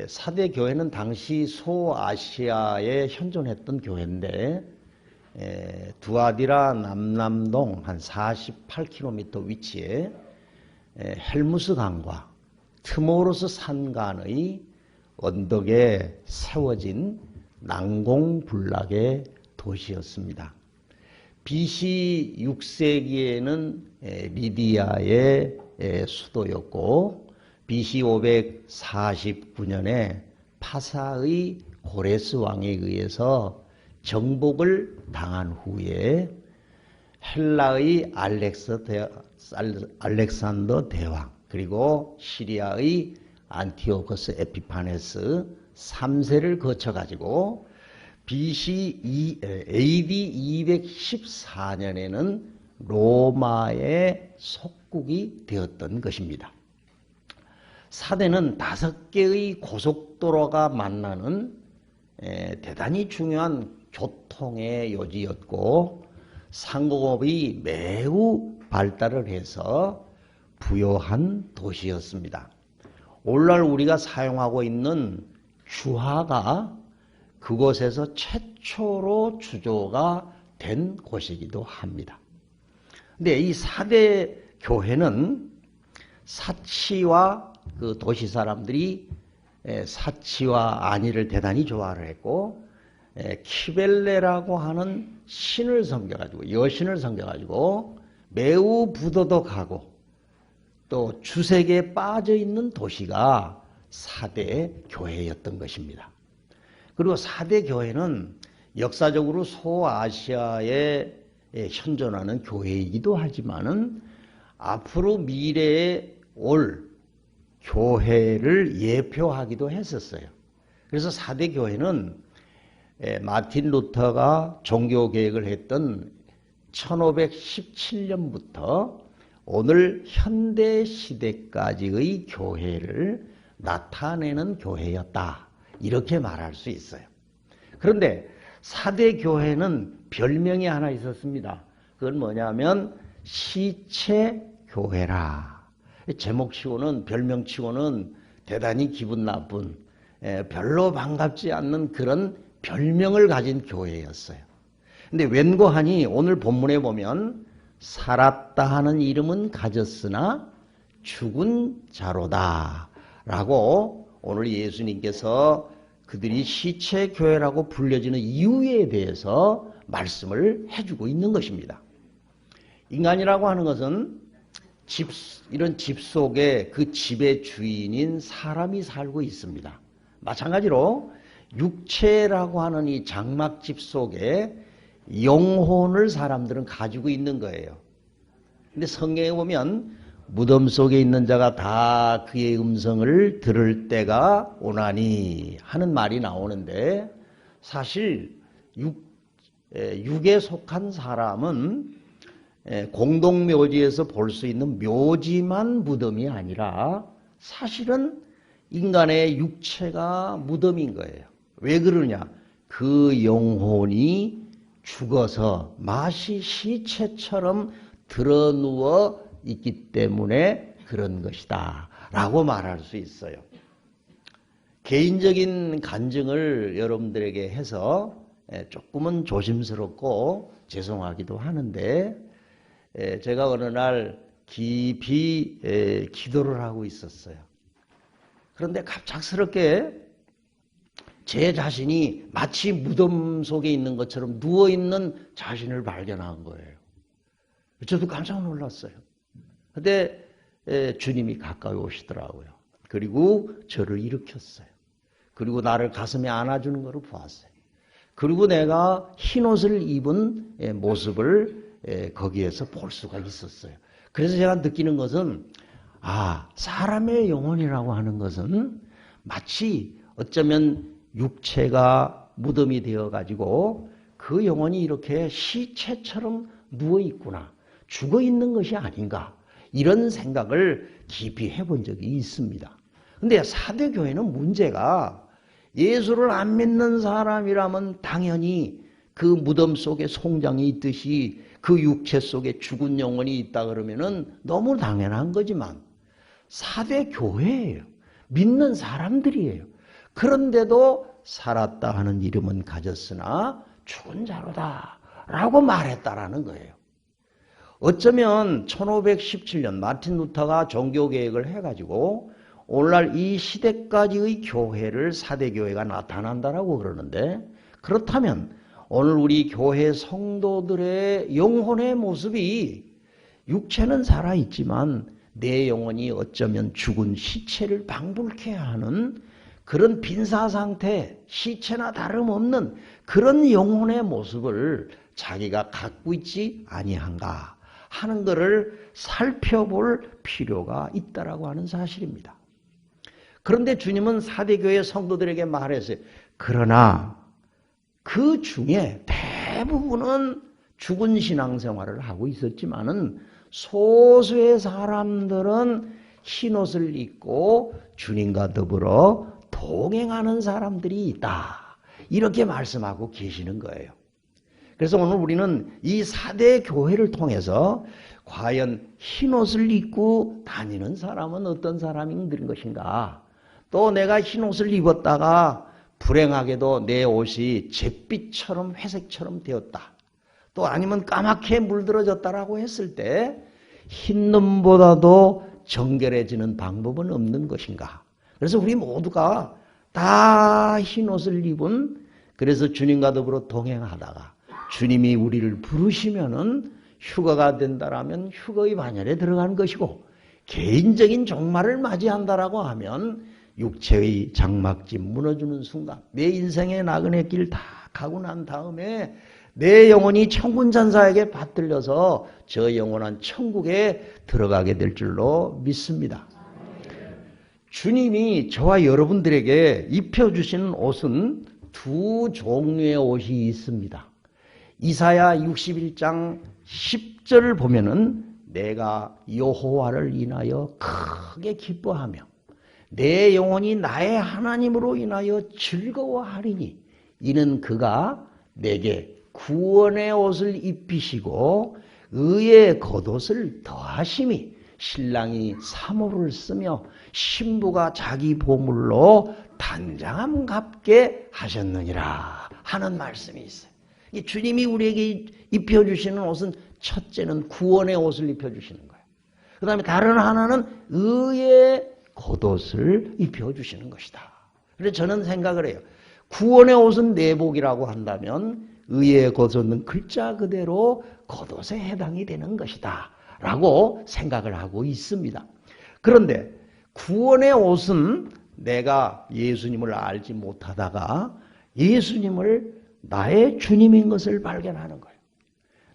사대 교회는 당시 소아시아에 현존했던 교회인데 두아디라 남남동 한 48km 위치에 헬무스 강과 트모로스 산 간의 언덕에 세워진 난공불락의 도시였습니다. BC 6세기에는 리디아의 수도였고 BC 549년에 파사의 고레스 왕에 의해서 정복을 당한 후에 헬라의 알렉산더 대왕 그리고 시리아의 안티오코스 에피파네스 3세를 거쳐가지고 BC AD 214년에는 로마의 속국이 되었던 것입니다. 사대는 5개의 고속도로가 만나는 대단히 중요한 교통의 요지였고 상공업이 매우 발달을 해서 부요한 도시였습니다. 오늘날 우리가 사용하고 있는 주화가 그곳에서 최초로 주조가 된 곳이기도 합니다. 근데 이 사대 교회는 사치와 그 도시 사람들이 사치와 안위를 대단히 좋아를 했고 키벨레라고 하는 신을 섬겨가지고 여신을 섬겨가지고 매우 부도덕하고 또 주색에 빠져있는 도시가 사대 교회였던 것입니다. 그리고 사대 교회는 역사적으로 소아시아에 현존하는 교회이기도 하지만은 앞으로 미래에 올 교회를 예표하기도 했었어요. 그래서 사대 교회는 마틴 루터가 종교 개혁을 했던 1517년부터 오늘 현대 시대까지의 교회를 나타내는 교회였다. 이렇게 말할 수 있어요. 그런데 사대 교회는 별명이 하나 있었습니다. 그건 뭐냐면 시체교회라. 제목치고는 별명치고는 대단히 기분 나쁜 별로 반갑지 않는 그런 별명을 가진 교회였어요. 근데 웬고하니 오늘 본문에 보면 살았다 하는 이름은 가졌으나 죽은 자로다 라고 오늘 예수님께서 그들이 시체교회라고 불려지는 이유에 대해서 말씀을 해주고 있는 것입니다. 인간이라고 하는 것은 이런 집 속에 그 집의 주인인 사람이 살고 있습니다. 마찬가지로 육체라고 하는 이 장막집 속에 영혼을 사람들은 가지고 있는 거예요. 근데 성경에 보면 무덤 속에 있는 자가 다 그의 음성을 들을 때가 오나니 하는 말이 나오는데 사실 육에 속한 사람은 공동묘지에서 볼 수 있는 묘지만 무덤이 아니라 사실은 인간의 육체가 무덤인 거예요. 왜 그러냐? 그 영혼이 죽어서 마치 시체처럼 드러누워 있기 때문에 그런 것이다 라고 말할 수 있어요. 개인적인 간증을 여러분들에게 해서 조금은 조심스럽고 죄송하기도 하는데 제가 어느 날 깊이 기도를 하고 있었어요. 그런데 갑작스럽게 제 자신이 마치 무덤 속에 있는 것처럼 누워있는 자신을 발견한 거예요. 저도 깜짝 놀랐어요. 근데 주님이 가까이 오시더라고요. 그리고 저를 일으켰어요. 그리고 나를 가슴에 안아주는 것을 보았어요. 그리고 내가 흰옷을 입은 모습을 거기에서 볼 수가 있었어요. 그래서 제가 느끼는 것은 사람의 영혼이라고 하는 것은 마치 어쩌면 육체가 무덤이 되어가지고 그 영혼이 이렇게 시체처럼 누워있구나. 죽어있는 것이 아닌가. 이런 생각을 깊이 해본 적이 있습니다. 근데 사대교회는 문제가 예수를 안 믿는 사람이라면 당연히 그 무덤 속에 송장이 있듯이 그 육체 속에 죽은 영혼이 있다 그러면은 너무 당연한 거지만 사대교회예요. 믿는 사람들이에요. 그런데도 살았다 하는 이름은 가졌으나 죽은 자로다 라고 말했다라는 거예요. 어쩌면 1517년 마틴 루터가 종교개혁을 해가지고 오늘날 이 시대까지의 교회를 사대교회가 나타난다라고 그러는데, 그렇다면 오늘 우리 교회 성도들의 영혼의 모습이 육체는 살아있지만 내 영혼이 어쩌면 죽은 시체를 방불케 하는 그런 빈사상태, 시체나 다름없는 그런 영혼의 모습을 자기가 갖고 있지 아니한가 하는 것을 살펴볼 필요가 있다라고 하는 사실입니다. 그런데 주님은 사대교회 성도들에게 말했어요. 그러나 그 중에 대부분은 죽은 신앙생활을 하고 있었지만은 소수의 사람들은 흰옷을 입고 주님과 더불어 동행하는 사람들이 있다. 이렇게 말씀하고 계시는 거예요. 그래서 오늘 우리는 이 사대 교회를 통해서 과연 흰옷을 입고 다니는 사람은 어떤 사람인 것인가? 또 내가 흰옷을 입었다가 불행하게도 내 옷이 잿빛처럼 회색처럼 되었다. 또 아니면 까맣게 물들어졌다라고 했을 때 흰 눈보다도 정결해지는 방법은 없는 것인가? 그래서 우리 모두가 다 흰옷을 입은, 그래서 주님과 더불어 동행하다가 주님이 우리를 부르시면은 휴거가 된다라면 휴거의 반열에 들어간 것이고, 개인적인 종말을 맞이한다라고 하면 육체의 장막집 무너지는 순간 내 인생의 나그네 길 다 가고 난 다음에 내 영혼이 천군천사에게 받들려서 저 영원한 천국에 들어가게 될 줄로 믿습니다. 주님이 저와 여러분들에게 입혀주시는 옷은 두 종류의 옷이 있습니다. 이사야 61장 10절을 보면은 내가 여호와를 인하여 크게 기뻐하며 내 영혼이 나의 하나님으로 인하여 즐거워하리니 이는 그가 내게 구원의 옷을 입히시고 의의 겉옷을 더하심이 신랑이 사모를 쓰며 신부가 자기 보물로 단장함 갚게 하셨느니라 하는 말씀이 있어요. 이 주님이 우리에게 입혀주시는 옷은 첫째는 구원의 옷을 입혀주시는 거예요. 그 다음에 다른 하나는 의의 겉옷을 입혀주시는 것이다. 그래서 저는 생각을 해요. 구원의 옷은 내복이라고 한다면 의의 겉옷은 글자 그대로 겉옷에 해당이 되는 것이다 라고 생각을 하고 있습니다. 그런데 구원의 옷은 내가 예수님을 알지 못하다가 예수님을 나의 주님인 것을 발견하는 거예요.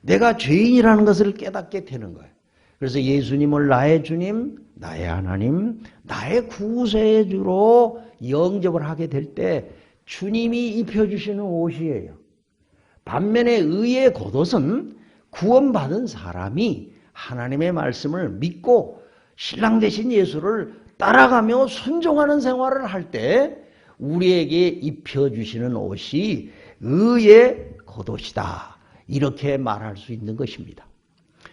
내가 죄인이라는 것을 깨닫게 되는 거예요. 그래서 예수님을 나의 주님, 나의 하나님, 나의 구세의 주로 영접을 하게 될 때 주님이 입혀주시는 옷이에요. 반면에 의의 겉옷은 구원받은 사람이 하나님의 말씀을 믿고 신랑 되신 예수를 따라가며 순종하는 생활을 할 때 우리에게 입혀주시는 옷이 의의 겉옷이다. 이렇게 말할 수 있는 것입니다.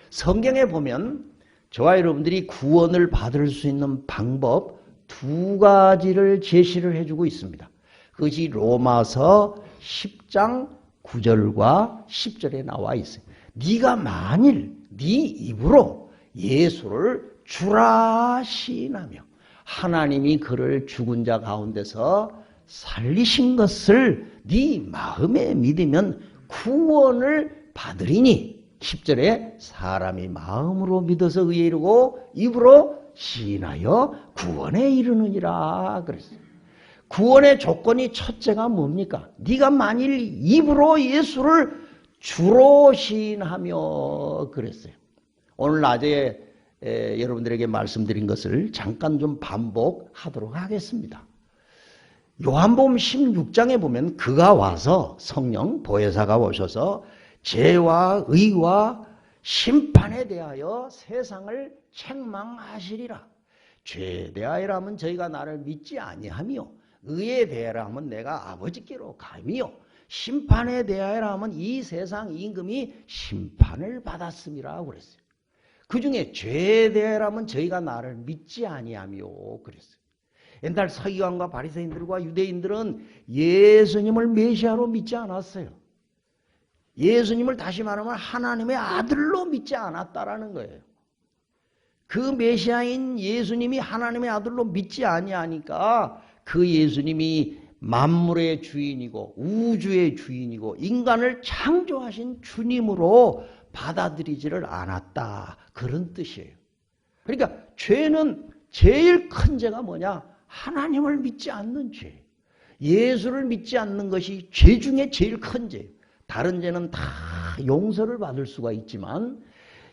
성경에 보면 저와 여러분들이 구원을 받을 수 있는 방법 두 가지를 제시를 해주고 있습니다. 그것이 로마서 10장 9절과 10절에 나와 있어요. 네가 만일 네 입으로 예수를 주라 시인하며 하나님이 그를 죽은 자 가운데서 살리신 것을 네 마음에 믿으면 구원을 받으리니 10절에 사람이 마음으로 믿어서 의에 이르고 입으로 시인하여 구원에 이르느니라 그랬어요. 구원의 조건이 첫째가 뭡니까? 네가 만일 입으로 예수를 주로 시인하며 그랬어요. 오늘 낮에 여러분들에게 말씀드린 것을 잠깐 좀 반복하도록 하겠습니다. 요한복음 16장에 보면 그가 와서 성령 보혜사가 오셔서 죄와 의와 심판에 대하여 세상을 책망하시리라. 죄에 대하여라 하면 저희가 나를 믿지 아니하며 의에 대하여라 하면 내가 아버지께로 가며 심판에 대하여라 하면 이 세상 임금이 심판을 받았음이라 그랬어요. 그 중에 죄에 대하여라 하면 저희가 나를 믿지 아니하며 그랬어요. 옛날 서기관과 바리새인들과 유대인들은 예수님을 메시아로 믿지 않았어요. 예수님을 다시 말하면 하나님의 아들로 믿지 않았다라는 거예요. 그 메시아인 예수님이 하나님의 아들로 믿지 아니하니까 그 예수님이 만물의 주인이고 우주의 주인이고 인간을 창조하신 주님으로 받아들이지를 않았다. 그런 뜻이에요. 그러니까 죄는 제일 큰 죄가 뭐냐? 하나님을 믿지 않는 죄. 예수를 믿지 않는 것이 죄 중에 제일 큰 죄예요. 다른 죄는 다 용서를 받을 수가 있지만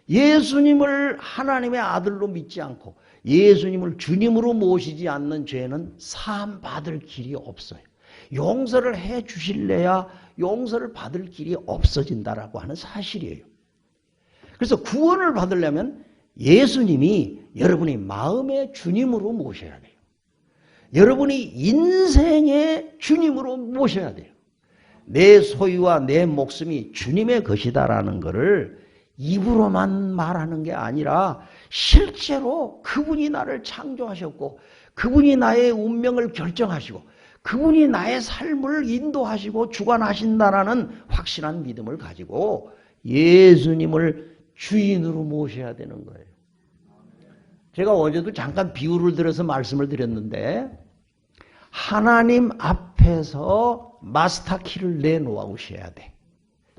예수님을 하나님의 아들로 믿지 않고 예수님을 주님으로 모시지 않는 죄는 사함 받을 길이 없어요. 용서를 해 주실래야 용서를 받을 길이 없어진다라고 하는 사실이에요. 그래서 구원을 받으려면 예수님이 여러분이 마음의 주님으로 모셔야 돼요. 여러분이 인생의 주님으로 모셔야 돼요. 내 소유와 내 목숨이 주님의 것이다라는 것을 입으로만 말하는 게 아니라 실제로 그분이 나를 창조하셨고 그분이 나의 운명을 결정하시고 그분이 나의 삶을 인도하시고 주관하신다라는 확실한 믿음을 가지고 예수님을 주인으로 모셔야 되는 거예요. 제가 어제도 잠깐 비유를 들어서 말씀을 드렸는데 하나님 앞에서 마스터키를 내놓으셔야 돼.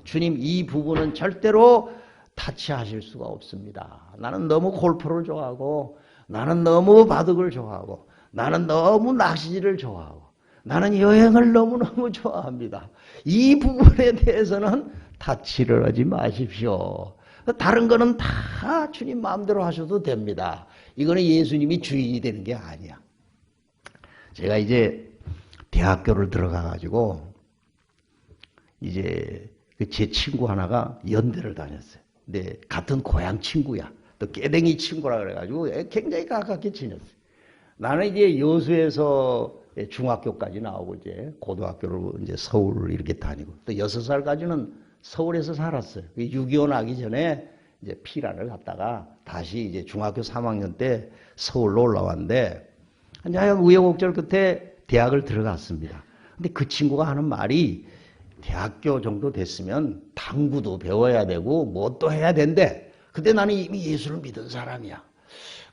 주님, 이 부분은 절대로 타치하실 수가 없습니다. 나는 너무 골프를 좋아하고 나는 너무 바둑을 좋아하고 나는 너무 낚시질을 좋아하고 나는 여행을 너무너무 좋아합니다. 이 부분에 대해서는 타치를 하지 마십시오. 다른 거는 다 주님 마음대로 하셔도 됩니다. 이거는 예수님이 주인이 되는 게 아니야. 제가 이제 대학교를 들어가가지고 이제 제 친구 하나가 연대를 다녔어요. 근데 같은 고향 친구야. 또 깨댕이 친구라 그래가지고 굉장히 가깝게 지냈어요. 나는 이제 여수에서 중학교까지 나오고 이제 고등학교를 이제 서울을 이렇게 다니고 또 6살까지는 서울에서 살았어요. 6.25 나기 전에 이제 피란을 갔다가 다시 이제 중학교 3학년 때 서울로 올라왔는데 하여간 우여곡절 끝에 대학을 들어갔습니다. 근데 그 친구가 하는 말이 대학교 정도 됐으면 당구도 배워야 되고 뭐 또 해야 된대. 근데 나는 이미 예수를 믿은 사람이야.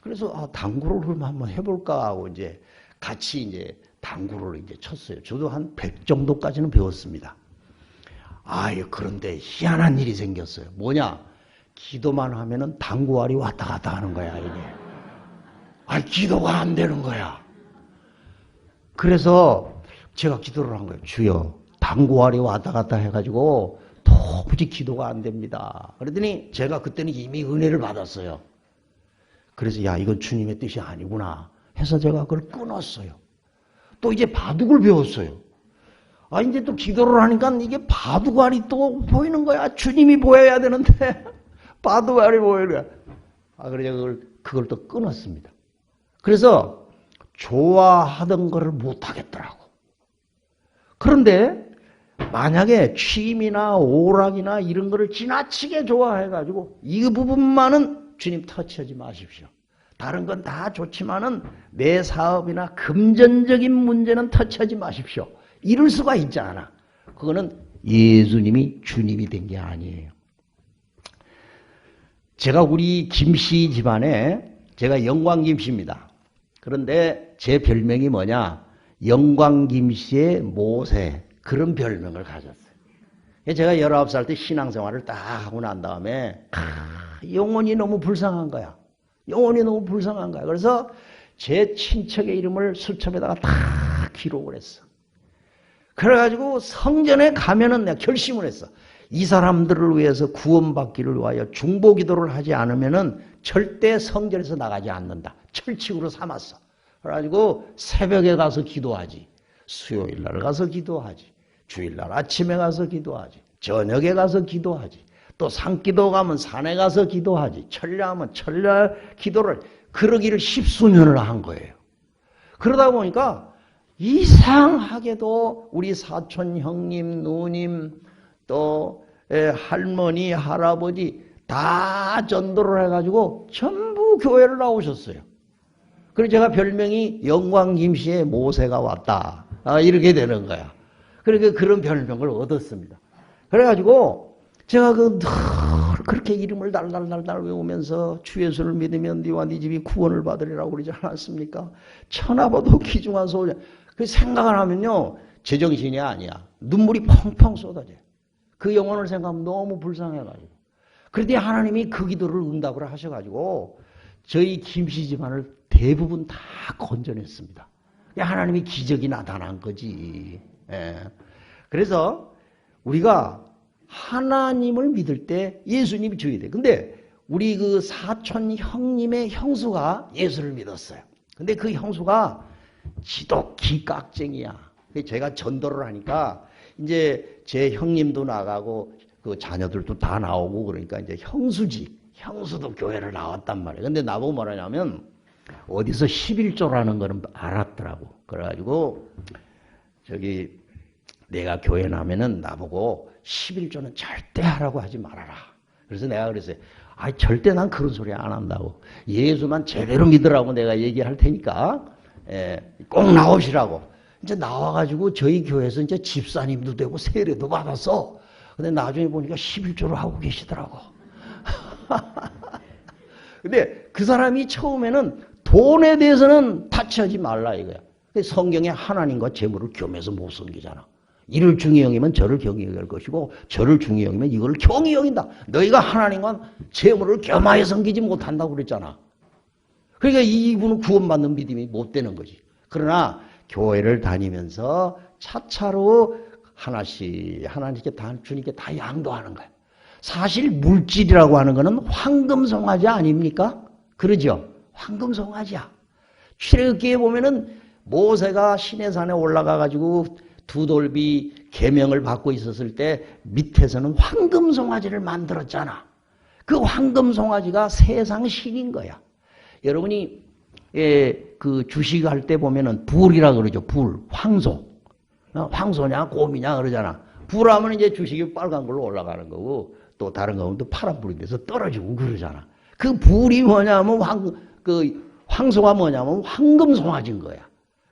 그래서 당구를 그럼 한번 해볼까 하고 이제 같이 이제 당구를 이제 쳤어요. 저도 한 100 정도까지는 배웠습니다. 그런데 희한한 일이 생겼어요. 뭐냐? 기도만 하면은 당구알이 왔다 갔다 하는 거야, 이게. 기도가 안 되는 거야. 그래서 제가 기도를 한 거예요. 주여, 당구알이 왔다 갔다 해가지고 도무지 기도가 안 됩니다. 그랬더니 제가 그때는 이미 은혜를 받았어요. 그래서 이건 주님의 뜻이 아니구나 해서 제가 그걸 끊었어요. 또 이제 바둑을 배웠어요. 이제 또 기도를 하니까 이게 바둑알이 또 보이는 거야. 주님이 보여야 되는데 바둑알이 보이는 거야. 그래서 그걸 또 끊었습니다. 그래서 좋아하던 거를 못 하겠더라고. 그런데 만약에 취미나 오락이나 이런 거를 지나치게 좋아해가지고 이 부분만은 주님 터치하지 마십시오. 다른 건 다 좋지만은 내 사업이나 금전적인 문제는 터치하지 마십시오. 이럴 수가 있잖아. 그거는 예수님이 주님이 된 게 아니에요. 제가 우리 김씨 집안에 제가 영광김씨입니다. 그런데 제 별명이 뭐냐? 영광김씨의 모세, 그런 별명을 가졌어요. 제가 19살 때 신앙생활을 딱 하고 난 다음에 영혼이 너무 불쌍한 거야. 영혼이 너무 불쌍한 거야. 그래서 제 친척의 이름을 수첩에다가 다 기록을 했어. 그래가지고 성전에 가면은 내가 결심을 했어. 이 사람들을 위해서 구원받기를 위하여 중보기도를 하지 않으면은 절대 성전에서 나가지 않는다. 철칙으로 삼았어. 그래가지고 새벽에 가서 기도하지. 수요일 날 가서 기도하지. 주일날 아침에 가서 기도하지. 저녁에 가서 기도하지. 또 산기도 가면 산에 가서 기도하지. 철야하면 철야 기도를 그러기를 10수년을 한 거예요. 그러다 보니까 이상하게도 우리 사촌 형님, 누님, 또 할머니, 할아버지 다 전도를 해가지고 전부 교회를 나오셨어요. 그래서 제가 별명이 영광김씨의 모세가 왔다. 이렇게 되는 거야. 그러니까 그런 별명을 얻었습니다. 그래가지고 제가 늘 그렇게 이름을 달달달달 외우면서 주 예수를 믿으면 네와 네 집이 구원을 받으리라고 그러지 않았습니까? 천하보도 귀중한 소자. 그 생각을 하면요. 제정신이 아니야. 눈물이 펑펑 쏟아져요. 그 영혼을 생각하면 너무 불쌍해가지고. 그런데 하나님이 그 기도를 응답을 하셔가지고 저희 김씨 집안을 대부분 다 건져냈습니다. 하나님이 기적이 나타난 거지. 예. 그래서 우리가 하나님을 믿을 때 예수님이 줘야 돼. 근데 우리 그 사촌 형님의 형수가 예수를 믿었어요. 근데 그 형수가 지독히 깍쟁이야. 제가 전도를 하니까 이제 제 형님도 나가고 그 자녀들도 다 나오고 그러니까 이제 형수도 교회를 나왔단 말이에요. 근데 나보고 뭐라냐면 어디서 11조라는 거는 알았더라고. 그래가지고 저기 내가 교회 나면은 나보고 11조는 절대 하라고 하지 말아라. 그래서 내가 그랬어요. 절대 난 그런 소리 안 한다고. 예수만 제대로 믿으라고 내가 얘기할 테니까 꼭 나오시라고. 이제 나와가지고 저희 교회에서 이제 집사님도 되고 세례도 받았어. 근데 나중에 보니까 11조로 하고 계시더라고. 근데 그 사람이 처음에는 돈에 대해서는 타치하지 말라 이거야. 성경에 하나님과 재물을 겸해서 못 섬기잖아. 이를 중히 여기면 저를 경히 여길 것이고 저를 중히 여기면 이걸 경히 여긴다. 너희가 하나님과 재물을 겸하여 섬기지 못한다고 그랬잖아. 그러니까 이분은 구원받는 믿음이 못 되는 거지. 그러나 교회를 다니면서 차차로 하나님께 주님께 다 양도하는 거야. 사실 물질이라고 하는 거는 황금송아지 아닙니까? 그러죠? 황금송아지야. 출애굽기에 보면은 모세가 시내산에 올라가가지고 두돌비 계명을 받고 있었을 때 밑에서는 황금송아지를 만들었잖아. 그 황금송아지가 세상 신인 거야. 여러분이 그 주식할 때 보면은 불이라 그러죠. 불, 황소. 황소냐 곰이냐 그러잖아. 불하면 이제 주식이 빨간 걸로 올라가는 거고 또 다른 거는 또 파란 불이 돼서 떨어지고 그러잖아. 그 불이 뭐냐면 황소가 뭐냐면 황금송아지인 거야.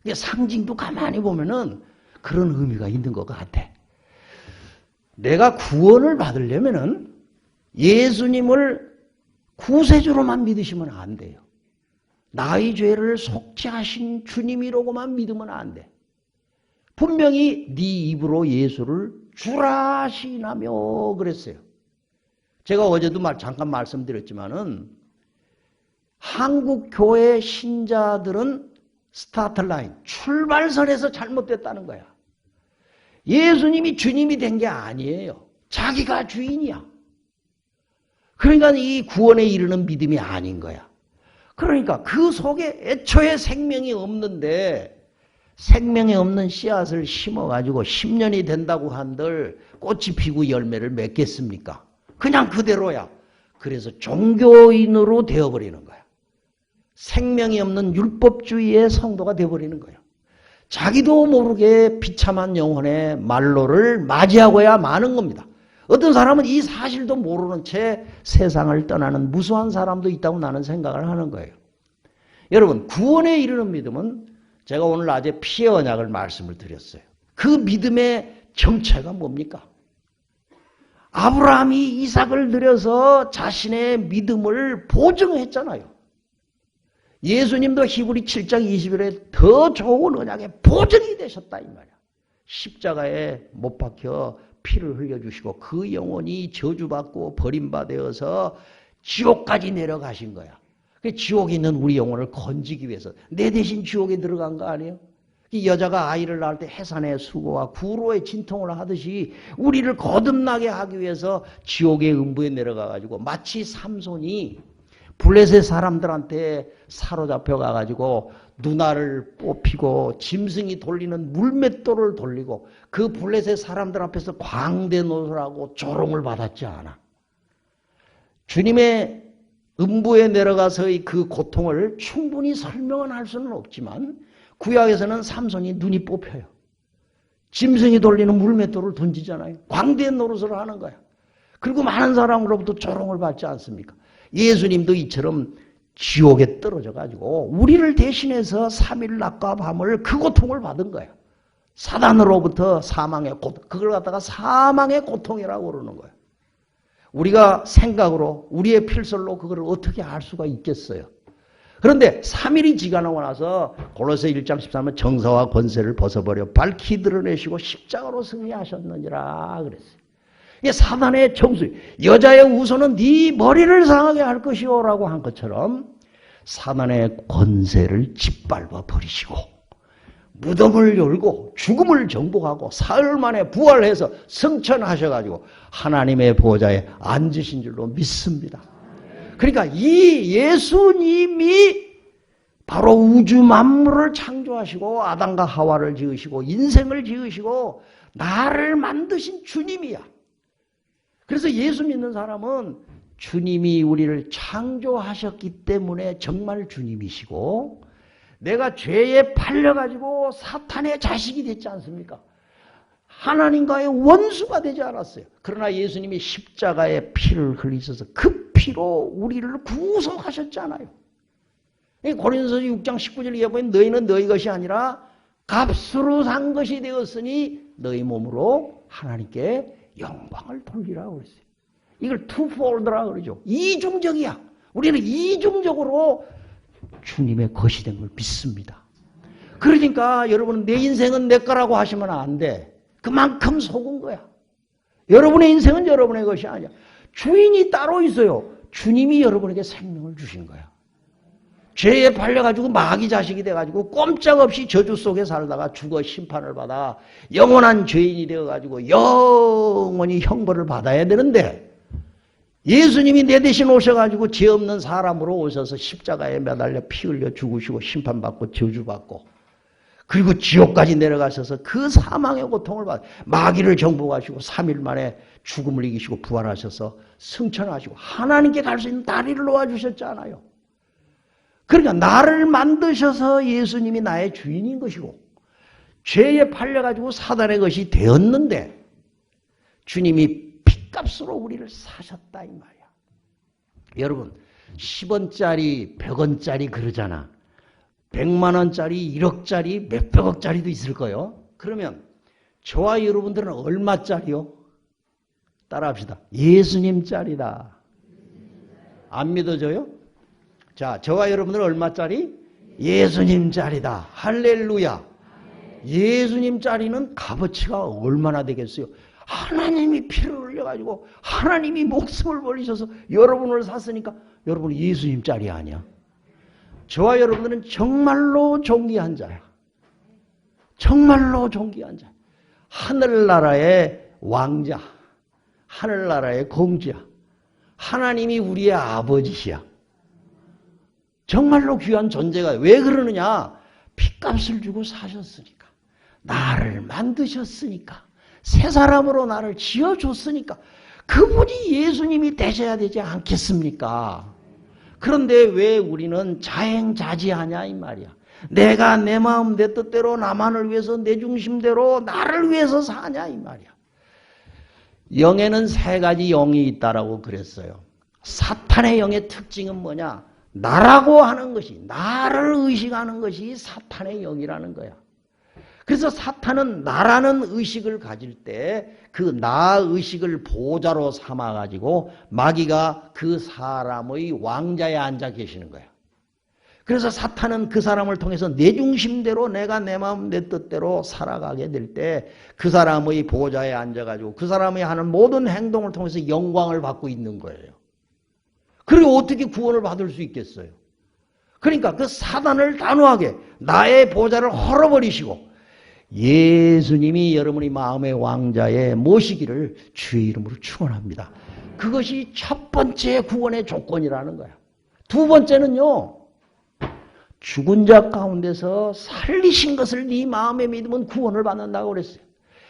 이게 상징도 가만히 보면은 그런 의미가 있는 것 같아. 내가 구원을 받으려면은 예수님을 구세주로만 믿으시면 안 돼요. 나의 죄를 속죄하신 주님이라고만 믿으면 안 돼. 분명히 네 입으로 예수를 주라 시인하며 그랬어요. 제가 어제도 잠깐 말씀드렸지만은 한국 교회 신자들은 스타트 라인, 출발선에서 잘못됐다는 거야. 예수님이 주님이 된 게 아니에요. 자기가 주인이야. 그러니까 이 구원에 이르는 믿음이 아닌 거야. 그러니까 그 속에 애초에 생명이 없는데 생명이 없는 씨앗을 심어가지고 10년이 된다고 한들 꽃이 피고 열매를 맺겠습니까? 그냥 그대로야. 그래서 종교인으로 되어버리는 거야. 생명이 없는 율법주의의 성도가 되어버리는 거예요. 자기도 모르게 비참한 영혼의 말로를 맞이하고야 마는 겁니다. 어떤 사람은 이 사실도 모르는 채 세상을 떠나는 무수한 사람도 있다고 나는 생각을 하는 거예요. 여러분, 구원에 이르는 믿음은 제가 오늘 낮에 피의 언약을 말씀을 드렸어요. 그 믿음의 정체가 뭡니까? 아브라함이 이삭을 들여서 자신의 믿음을 보증했잖아요. 예수님도 히브리 7장 20절에 더 좋은 언약의 보증이 되셨다 이 말이야. 십자가에 못 박혀 피를 흘려주시고 그 영혼이 저주받고 버림받아서 지옥까지 내려가신 거야. 지옥에 있는 우리 영혼을 건지기 위해서 내 대신 지옥에 들어간 거 아니에요? 이 여자가 아이를 낳을 때 해산의 수고와 구로의 진통을 하듯이 우리를 거듭나게 하기 위해서 지옥의 음부에 내려가가지고 마치 삼손이 블레셋 사람들한테 사로잡혀 가가지고 누나를 뽑히고 짐승이 돌리는 물맷돌을 돌리고 그 블레셋 사람들 앞에서 광대노소하고 조롱을 받았지 않아. 주님의 음부에 내려가서의 그 고통을 충분히 설명은 할 수는 없지만 구약에서는 삼손이 눈이 뽑혀요. 짐승이 돌리는 물맷돌을 던지잖아요. 광대 노릇을 하는 거야. 그리고 많은 사람으로부터 조롱을 받지 않습니까? 예수님도 이처럼 지옥에 떨어져 가지고 우리를 대신해서 3일 낮과 밤을 그 고통을 받은 거예요. 사단으로부터 사망의 고통, 그걸 갖다가 사망의 고통이라고 그러는 거예요. 우리가 생각으로 우리의 필설로 그걸 어떻게 알 수가 있겠어요. 그런데 3일이 지나고 나서 골로새 1장 13은 정사와 권세를 벗어버려 밝히 드러내시고 십자가로 승리하셨느니라 그랬어요. 이게 사단의 정수, 여자의 우선은 네 머리를 상하게 할 것이오라고 한 것처럼 사단의 권세를 짓밟아 버리시고 무덤을 열고 죽음을 정복하고 사흘 만에 부활해서 승천하셔가지고 하나님의 보좌에 앉으신 줄로 믿습니다. 그러니까 이 예수님이 바로 우주 만물을 창조하시고 아담과 하와를 지으시고 인생을 지으시고 나를 만드신 주님이야. 그래서 예수 믿는 사람은 주님이 우리를 창조하셨기 때문에 정말 주님이시고 내가 죄에 팔려가지고 사탄의 자식이 됐지 않습니까? 하나님과의 원수가 되지 않았어요. 그러나 예수님이 십자가에 피를 흘리셔서 그 피로 우리를 구속하셨잖아요. 고린도서 6장 19절 이하에 보면 너희는 너희 것이 아니라 값으로 산 것이 되었으니 너희 몸으로 하나님께 영광을 돌리라고 그랬어요. 이걸 투폴드라고 그러죠. 이중적이야. 우리는 이중적으로 주님의 것이 된 걸 믿습니다. 그러니까 여러분 내 인생은 내 거라고 하시면 안 돼. 그만큼 속은 거야. 여러분의 인생은 여러분의 것이 아니야. 주인이 따로 있어요. 주님이 여러분에게 생명을 주신 거야. 죄에 팔려가지고 마귀 자식이 돼가지고 꼼짝없이 저주 속에 살다가 죽어 심판을 받아 영원한 죄인이 되어가지고 영원히 형벌을 받아야 되는데 예수님이 내 대신 오셔가지고 죄 없는 사람으로 오셔서 십자가에 매달려 피 흘려 죽으시고 심판받고 저주받고 그리고 지옥까지 내려가셔서 그 사망의 고통을 받아 마귀를 정복하시고 3일 만에 죽음을 이기시고 부활하셔서 승천하시고 하나님께 갈 수 있는 다리를 놓아주셨잖아요. 그러니까 나를 만드셔서 예수님이 나의 주인인 것이고 죄에 팔려가지고 사단의 것이 되었는데 주님이 핏값으로 우리를 사셨다 이 말이야. 여러분 10원짜리 100원짜리 그러잖아. 100만 원짜리 1억짜리 몇백억짜리도 있을 거예요. 그러면 저와 여러분들은 얼마짜리요? 따라합시다. 예수님짜리다. 안 믿어져요? 자, 저와 여러분들은 얼마짜리? 예수님짜리다. 할렐루야. 예수님짜리는 값어치가 얼마나 되겠어요? 하나님이 피를 흘려가지고 하나님이 목숨을 버리셔서 여러분을 샀으니까 여러분은 예수님짜리 아니야. 저와 여러분들은 정말로 존귀한 자야. 정말로 존귀한 자. 하늘나라의 왕자, 하늘나라의 공주야. 하나님이 우리의 아버지시야. 정말로 귀한 존재가 왜 그러느냐? 핏값을 주고 사셨으니까. 나를 만드셨으니까. 새 사람으로 나를 지어줬으니까. 그분이 예수님이 되셔야 되지 않겠습니까? 그런데 왜 우리는 자행자지하냐 이 말이야. 내가 내 마음 내 뜻대로 나만을 위해서 내 중심대로 나를 위해서 사냐 이 말이야. 영에는 3가지 영이 있다라고 그랬어요. 사탄의 영의 특징은 뭐냐? 나라고 하는 것이, 나를 의식하는 것이 사탄의 영이라는 거야. 그래서 사탄은 나라는 의식을 가질 때 그 나 의식을 보좌로 삼아가지고 마귀가 그 사람의 왕자에 앉아 계시는 거야. 그래서 사탄은 그 사람을 통해서 내 중심대로 내가 내 마음 내 뜻대로 살아가게 될 때 그 사람의 보좌에 앉아가지고 그 사람이 하는 모든 행동을 통해서 영광을 받고 있는 거예요. 그리고 어떻게 구원을 받을 수 있겠어요? 그러니까 그 사단을 단호하게 나의 보좌를 헐어버리시고 예수님이 여러분의 마음의 왕자에 모시기를 주의 이름으로 축원합니다. 그것이 첫 번째 구원의 조건이라는 거야. 두 번째는요. 죽은 자 가운데서 살리신 것을 네 마음에 믿으면 구원을 받는다고 그랬어요.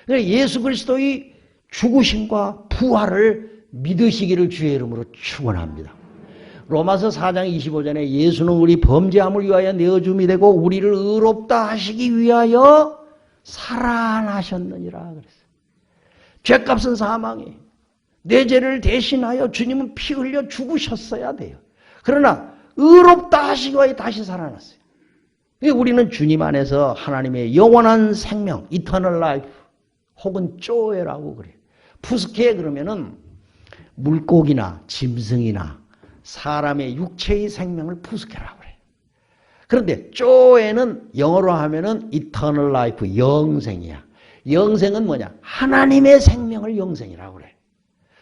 그러니까 예수 그리스도의 죽으심과 부활을 믿으시기를 주의 이름으로 축원합니다. 로마서 4장 25절에 예수는 우리 범죄함을 위하여 내어줌이 되고 우리를 의롭다 하시기 위하여 살아나셨느니라 그랬어요. 죄값은 사망이에요. 내 죄를 대신하여 주님은 피 흘려 죽으셨어야 돼요. 그러나 의롭다 하시고 다시 살아났어요. 우리는 주님 안에서 하나님의 영원한 생명, eternal life, 혹은 쪼에라고 그래요. 푸스케 그러면은 물고기나 짐승이나 사람의 육체의 생명을 푸스케라고 그래요. 그런데 쪼에는 영어로 하면은 eternal life, 영생이야. 영생은 뭐냐? 하나님의 생명을 영생이라고 그래.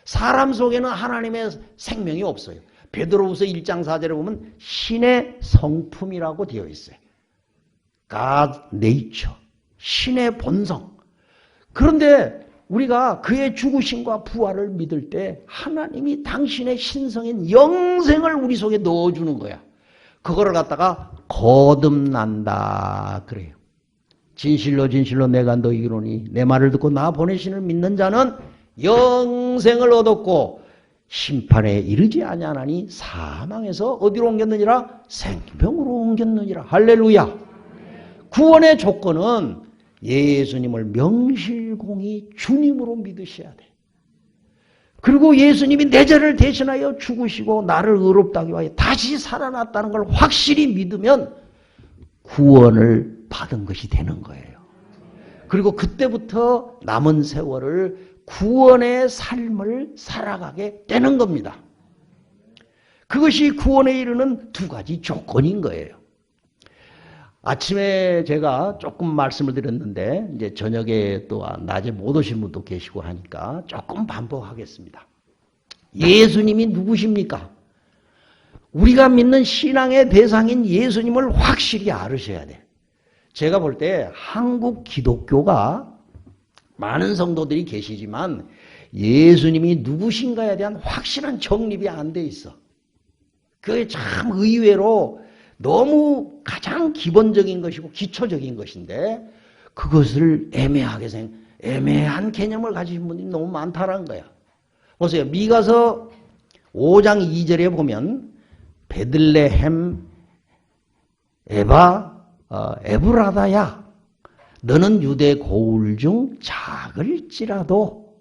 사람 속에는 하나님의 생명이 없어요. 베드로후서 1장 4절에 보면 신의 성품이라고 되어 있어요. God nature, 신의 본성. 그런데 우리가 그의 죽으심과 부활을 믿을 때 하나님이 당신의 신성인 영생을 우리 속에 넣어주는 거야. 그거를 갖다가 거듭난다 그래요. 진실로 진실로 내가 너희에게 이르노니 내 말을 듣고 나 보내시는 믿는 자는 영생을 얻었고 심판에 이르지 아니하나니 사망에서 어디로 옮겼느니라? 생명으로 옮겼느니라. 할렐루야. 구원의 조건은 예수님을 명실공히 주님으로 믿으셔야 돼. 그리고 예수님이 내 죄를 대신하여 죽으시고 나를 의롭다고 하여 다시 살아났다는 걸 확실히 믿으면 구원을 받은 것이 되는 거예요. 그리고 그때부터 남은 세월을 구원의 삶을 살아가게 되는 겁니다. 그것이 구원에 이르는 두 가지 조건인 거예요. 아침에 제가 조금 말씀을 드렸는데 이제 저녁에 또 낮에 못 오신 분도 계시고 하니까 조금 반복하겠습니다. 예수님이 누구십니까? 우리가 믿는 신앙의 대상인 예수님을 확실히 알으셔야 돼. 제가 볼 때 한국 기독교가 많은 성도들이 계시지만 예수님이 누구신가에 대한 확실한 정립이 안 돼 있어. 그게 참 의외로 너무 가장 기본적인 것이고 기초적인 것인데 그것을 애매한 개념을 가지신 분들이 너무 많다는 거야. 보세요. 미가서 5장 2절에 보면 베들레헴 에브라다야 너는 유대 고을 중 작을지라도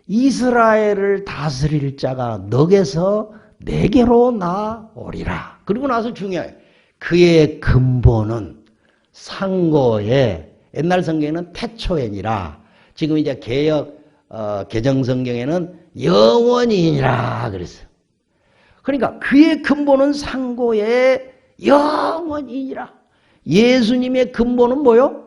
이스라엘을 다스릴 자가 너게서 내게로 나오리라. 그리고 나서 중요해. 그의 근본은 상고에 옛날 성경에는 태초에니라. 지금 이제 개정 성경에는 영원이니라 그랬어요. 그러니까 그의 근본은 상고에 영원이니라. 예수님의 근본은 뭐요?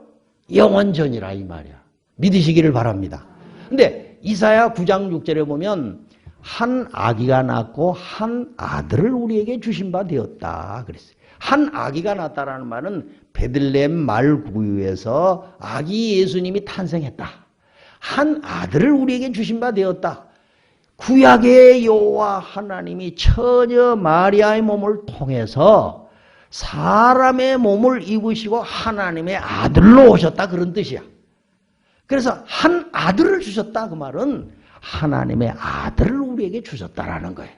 영원전이라 이 말이야. 믿으시기를 바랍니다. 근데 이사야 9장 6절에 보면 한 아기가 낳고 한 아들을 우리에게 주신 바 되었다 그랬어요. 한 아기가 낳았다라는 말은 베들레헴 말구유에서 아기 예수님이 탄생했다. 한 아들을 우리에게 주신 바 되었다. 구약의 여호와 하나님이 처녀 마리아의 몸을 통해서 사람의 몸을 입으시고 하나님의 아들로 오셨다 그런 뜻이야. 그래서 한 아들을 주셨다 그 말은 하나님의 아들을 우리에게 주셨다라는 거예요.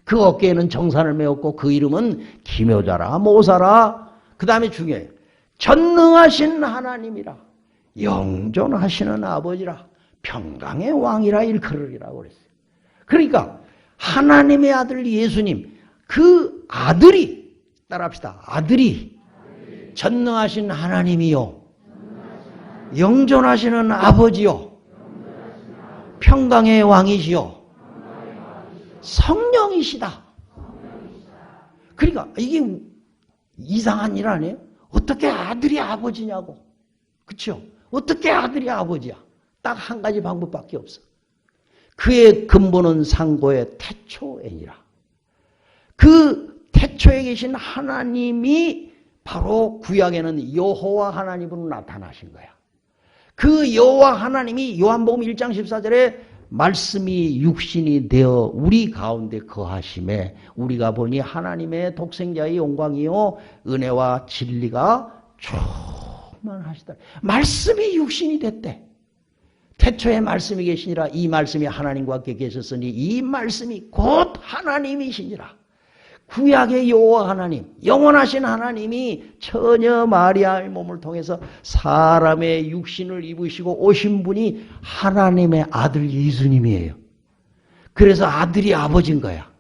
그 어깨에는 정산을 메었고 그 이름은 기묘자라 모사라. 그 다음에 중요해요. 전능하신 하나님이라 영존하시는 아버지라 평강의 왕이라 일컬으리라고 그랬어요. 그러니까 하나님의 아들 예수님 그 아들이 따라합시다. 아들이 전능하신 하나님이요 영존하시는 아버지요 평강의 왕이시요 성령이시다. 그러니까 이게 이상한 일 아니에요? 어떻게 아들이 아버지냐고. 그렇죠? 어떻게 아들이 아버지야? 딱 한 가지 방법밖에 없어. 그의 근본은 상고의 태초에니라. 그 태초에 계신 하나님이 바로 구약에는 여호와 하나님으로 나타나신 거야. 그 여호와 하나님이 요한복음 1장 14절에 말씀이 육신이 되어 우리 가운데 거하심에 우리가 보니 하나님의 독생자의 영광이요 은혜와 진리가 충만하시다. 말씀이 육신이 됐대. 태초에 말씀이 계시니라. 이 말씀이 하나님과 함께 계셨으니 이 말씀이 곧 하나님이시니라. 구약의 여호와 하나님, 영원하신 하나님이 처녀 마리아의 몸을 통해서 사람의 육신을 입으시고 오신 분이 하나님의 아들 예수님이에요. 그래서 아들이 아버지인 거야.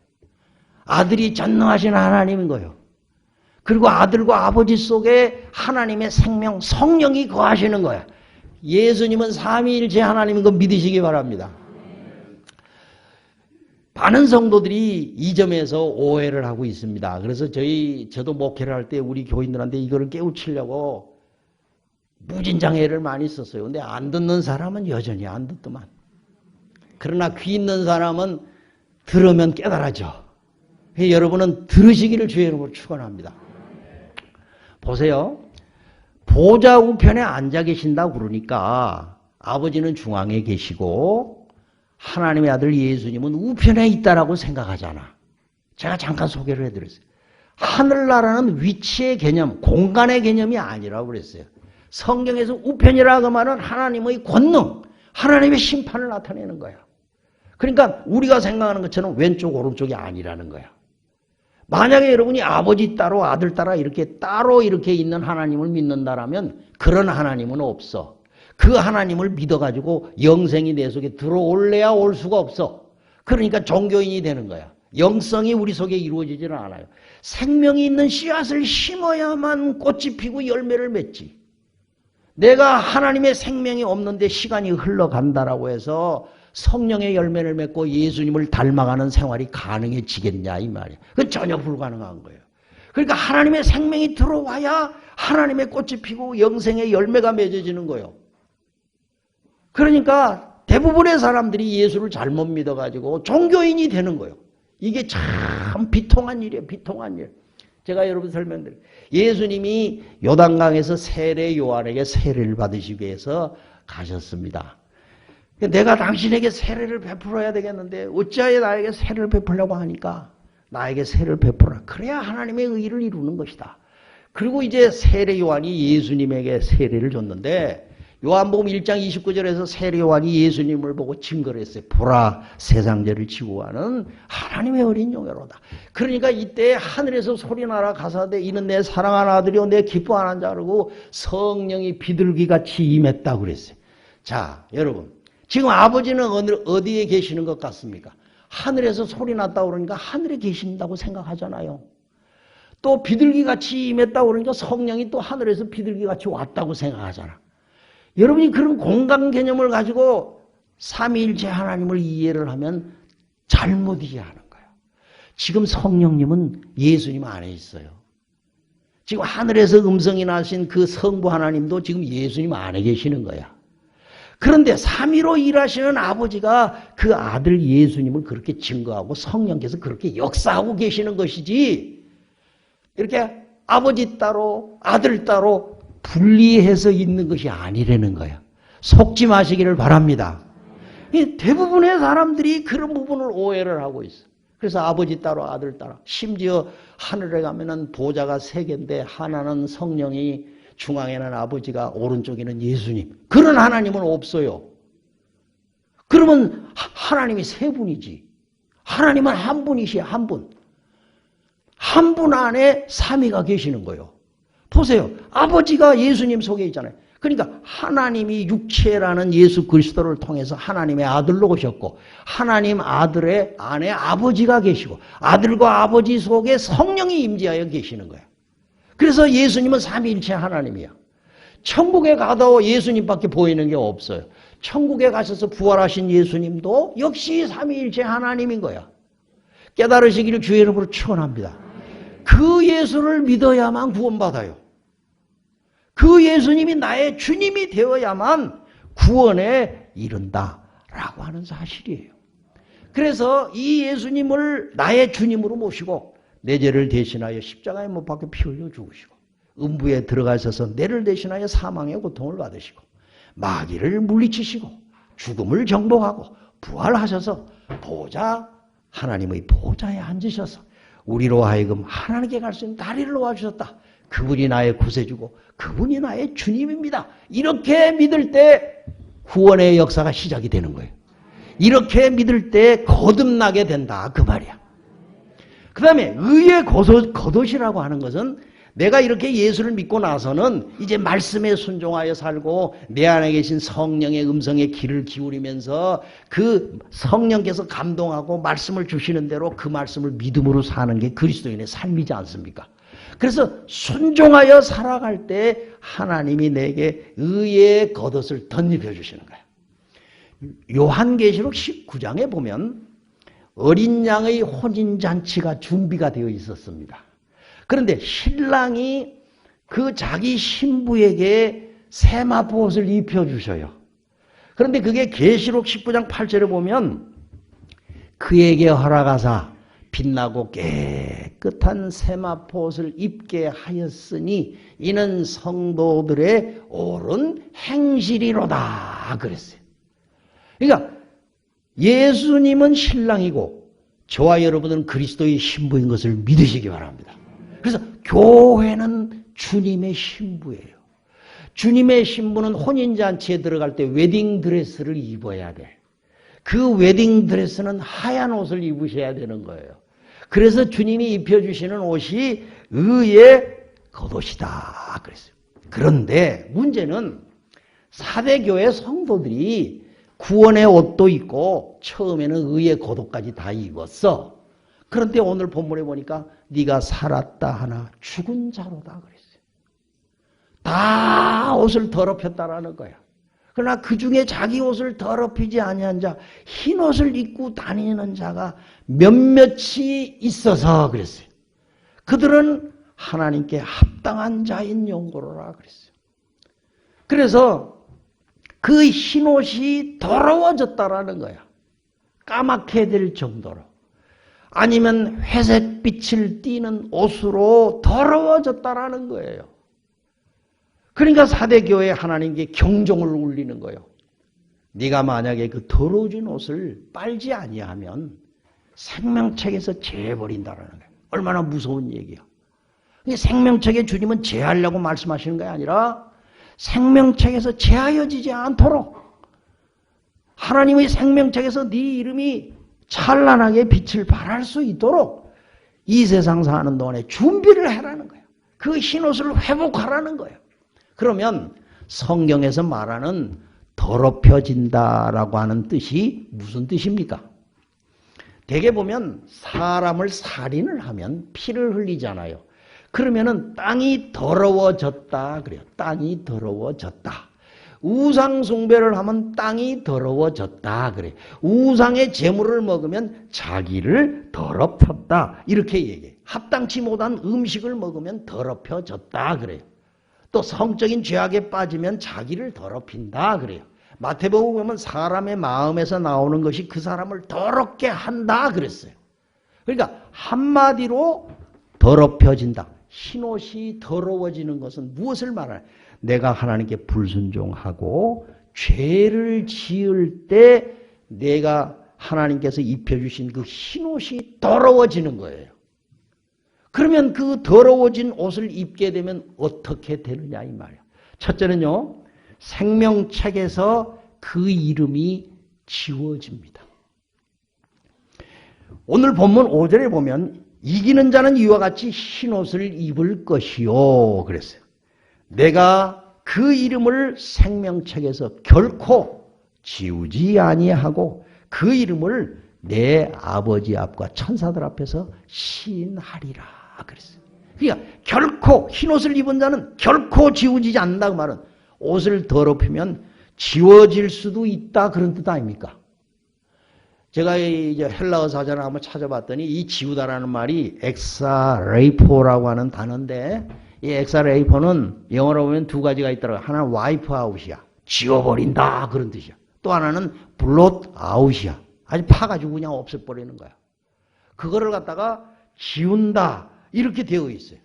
아들이 전능하신 하나님인 거예요. 그리고 아들과 아버지 속에 하나님의 생명, 성령이 거하시는 거야. 예수님은 삼위일체 하나님인 거 믿으시기 바랍니다. 많은 성도들이 이 점에서 오해를 하고 있습니다. 그래서 저도 목회를 할 때 우리 교인들한테 이거를 깨우치려고 무진장애를 많이 썼어요. 근데 안 듣는 사람은 여전히 안 듣더만. 그러나 귀 있는 사람은 들으면 깨달아져. 여러분은 들으시기를 주의 이름으로 축원합니다. 보세요. 보좌 우편에 앉아 계신다고 그러니까 아버지는 중앙에 계시고 하나님의 아들 예수님은 우편에 있다라고 생각하잖아. 제가 잠깐 소개를 해드렸어요. 하늘나라는 위치의 개념, 공간의 개념이 아니라고 그랬어요. 성경에서 우편이라고 말은 하나님의 권능, 하나님의 심판을 나타내는 거야. 그러니까 우리가 생각하는 것처럼 왼쪽 오른쪽이 아니라는 거야. 만약에 여러분이 아버지 따로 아들 따라 따로 이렇게 있는 하나님을 믿는다라면 그런 하나님은 없어. 그 하나님을 믿어가지고 영생이 내 속에 들어올래야 올 수가 없어. 그러니까 종교인이 되는 거야. 영성이 우리 속에 이루어지지는 않아요. 생명이 있는 씨앗을 심어야만 꽃이 피고 열매를 맺지. 내가 하나님의 생명이 없는데 시간이 흘러간다라고 해서 성령의 열매를 맺고 예수님을 닮아가는 생활이 가능해지겠냐 이 말이야. 그건 전혀 불가능한 거예요. 그러니까 하나님의 생명이 들어와야 하나님의 꽃이 피고 영생의 열매가 맺어지는 거예요. 그러니까 대부분의 사람들이 예수를 잘못 믿어가지고 종교인이 되는 거예요. 이게 참 비통한 일이에요. 비통한 일. 제가 여러분 설명드릴게요. 예수님이 요단강에서 세례 요한에게 세례를 받으시기 위해서 가셨습니다. 내가 당신에게 세례를 베풀어야 되겠는데 어찌하여 나에게 세례를 베풀려고 하니까 나에게 세례를 베풀어라. 그래야 하나님의 의를 이루는 것이다. 그리고 이제 세례 요한이 예수님에게 세례를 줬는데 요한복음 1장 29절에서 세례 요한이 예수님을 보고 증거를 했어요. 보라 세상죄를 지고 가는 하나님의 어린 용이로다. 그러니까 이때 하늘에서 소리나라 가사대 이는 내 사랑하는 아들이요 내 기뻐하는 자라고 성령이 비둘기같이 임했다고 그랬어요. 자 여러분 지금 아버지는 어디에 계시는 것 같습니까? 하늘에서 소리 났다고 그러니까 하늘에 계신다고 생각하잖아요. 또 비둘기같이 임했다고 그러니까 성령이 또 하늘에서 비둘기같이 왔다고 생각하잖아. 여러분이 그런 공간 개념을 가지고 삼위일체 하나님을 이해를 하면 잘못 이해하는 거예요. 지금 성령님은 예수님 안에 있어요. 지금 하늘에서 음성이 나신 그 성부 하나님도 지금 예수님 안에 계시는 거야. 그런데 삼위로 일하시는 아버지가 그 아들 예수님을 그렇게 증거하고 성령께서 그렇게 역사하고 계시는 것이지 이렇게 아버지 따로 아들 따로 분리해서 있는 것이 아니라는 거예요. 속지 마시기를 바랍니다. 대부분의 사람들이 그런 부분을 오해를 하고 있어요. 그래서 아버지 따로 아들 따로 심지어 하늘에 가면은 보좌가 3개인데 하나는 성령이 중앙에는 아버지가 오른쪽에는 예수님. 그런 하나님은 없어요. 그러면 하나님이 3분이지. 하나님은 한 분이시야, 한 분. 한 분 안에 삼위가 계시는 거예요. 보세요. 아버지가 예수님 속에 있잖아요. 그러니까 하나님이 육체라는 예수 그리스도를 통해서 하나님의 아들로 오셨고 하나님 아들의 안에 아버지가 계시고 아들과 아버지 속에 성령이 임재하여 계시는 거예요. 그래서 예수님은 삼위일체 하나님이야. 천국에 가도 예수님밖에 보이는 게 없어요. 천국에 가셔서 부활하신 예수님도 역시 삼위일체 하나님인 거야. 깨달으시기를 주의 이름으로 축원합니다. 그 예수를 믿어야만 구원받아요. 그 예수님이 나의 주님이 되어야만 구원에 이른다라고 하는 사실이에요. 그래서 이 예수님을 나의 주님으로 모시고 내 죄를 대신하여 십자가에 못 박혀 피 흘려 죽으시고 음부에 들어가셔서 내를 대신하여 사망의 고통을 받으시고 마귀를 물리치시고 죽음을 정복하고 부활하셔서 하나님의 보좌에 앉으셔서 우리로 하여금 하나님께 갈 수 있는 다리를 놓아주셨다. 그분이 나의 구세주고 그분이 나의 주님입니다. 이렇게 믿을 때 구원의 역사가 시작이 되는 거예요. 이렇게 믿을 때 거듭나게 된다 그 말이야. 그 다음에 의의 겉옷이라고 하는 것은 내가 이렇게 예수를 믿고 나서는 이제 말씀에 순종하여 살고 내 안에 계신 성령의 음성에 귀를 기울이면서 그 성령께서 감동하고 말씀을 주시는 대로 그 말씀을 믿음으로 사는 게 그리스도인의 삶이지 않습니까? 그래서 순종하여 살아갈 때 하나님이 내게 의의 겉옷을 덧입혀 주시는 거예요. 요한계시록 19장에 보면 어린 양의 혼인잔치가 준비가 되어 있었습니다. 그런데 신랑이 그 자기 신부에게 세마포옷을 입혀주셔요. 그런데 그게 계시록 19장 8절에 보면 그에게 허락하사 빛나고 깨끗한 세마포옷을 입게 하였으니 이는 성도들의 옳은 행실이로다 그랬어요. 그러니까 예수님은 신랑이고 저와 여러분은 그리스도의 신부인 것을 믿으시기 바랍니다. 그래서 교회는 주님의 신부예요. 주님의 신부는 혼인잔치에 들어갈 때 웨딩드레스를 입어야 돼. 그 웨딩드레스는 하얀 옷을 입으셔야 되는 거예요. 그래서 주님이 입혀주시는 옷이 의의 겉옷이다 그랬어요. 그런데 문제는 사대교회 성도들이 구원의 옷도 입고 처음에는 의의 겉옷까지 다 입었어. 그런데 오늘 본문에 보니까 네가 살았다 하나 죽은 자로다 그랬어요. 다 옷을 더럽혔다라는 거야. 그러나 그 중에 자기 옷을 더럽히지 아니한 자, 흰 옷을 입고 다니는 자가 몇몇이 있어서 그랬어요. 그들은 하나님께 합당한 자인 용고로라 그랬어요. 그래서 그 흰 옷이 더러워졌다라는 거야. 까맣게 될 정도로. 아니면 회색빛을 띠는 옷으로 더러워졌다라는 거예요. 그러니까 사대교회 하나님께 경종을 울리는 거예요. 네가 만약에 그 더러워진 옷을 빨지 아니하면 생명책에서 제해버린다라는 거예요. 얼마나 무서운 얘기야. 생명책에 주님은 제하려고 말씀하시는 게 아니라 생명책에서 제하여지지 않도록 하나님의 생명책에서 네 이름이 찬란하게 빛을 발할 수 있도록 이 세상 사는 동안에 준비를 해라는 거예요. 그 흰옷을 회복하라는 거예요. 그러면 성경에서 말하는 더럽혀진다라고 하는 뜻이 무슨 뜻입니까? 대개 보면 사람을 살인을 하면 피를 흘리잖아요. 그러면은 땅이 더러워졌다 그래요. 땅이 더러워졌다. 우상 숭배를 하면 땅이 더러워졌다 그래. 우상의 재물을 먹으면 자기를 더럽혔다 이렇게 얘기해. 합당치 못한 음식을 먹으면 더럽혀졌다 그래요. 또 성적인 죄악에 빠지면 자기를 더럽힌다 그래요. 마태복음 보면 사람의 마음에서 나오는 것이 그 사람을 더럽게 한다 그랬어요. 그러니까 한마디로 더럽혀진다. 흰옷이 더러워지는 것은 무엇을 말하냐? 내가 하나님께 불순종하고 죄를 지을 때 내가 하나님께서 입혀주신 그 흰옷이 더러워지는 거예요. 그러면 그 더러워진 옷을 입게 되면 어떻게 되느냐 이 말이에요. 첫째는요. 생명책에서 그 이름이 지워집니다. 오늘 본문 5절에 보면 이기는 자는 이와 같이 흰옷을 입을 것이요 그랬어요. 내가 그 이름을 생명책에서 결코 지우지 아니하고 그 이름을 내 아버지 앞과 천사들 앞에서 시인하리라 그랬어요. 그러니까 결코 흰옷을 입은 자는 결코 지워지지 않는다고 말은 옷을 더럽히면 지워질 수도 있다 그런 뜻 아닙니까? 제가 이제 헬라어 사전을 한번 찾아봤더니 이 지우다라는 말이 엑사레이포라고 하는 단어인데 이 엑사레이포는 영어로 보면 두 가지가 있더라고요. 하나는 와이프 아웃이야. 지워버린다 그런 뜻이야. 또 하나는 블롯 아웃이야. 아주 파가지고 그냥 없애버리는 거야. 그거를 갖다가 지운다 이렇게 되어 있어요.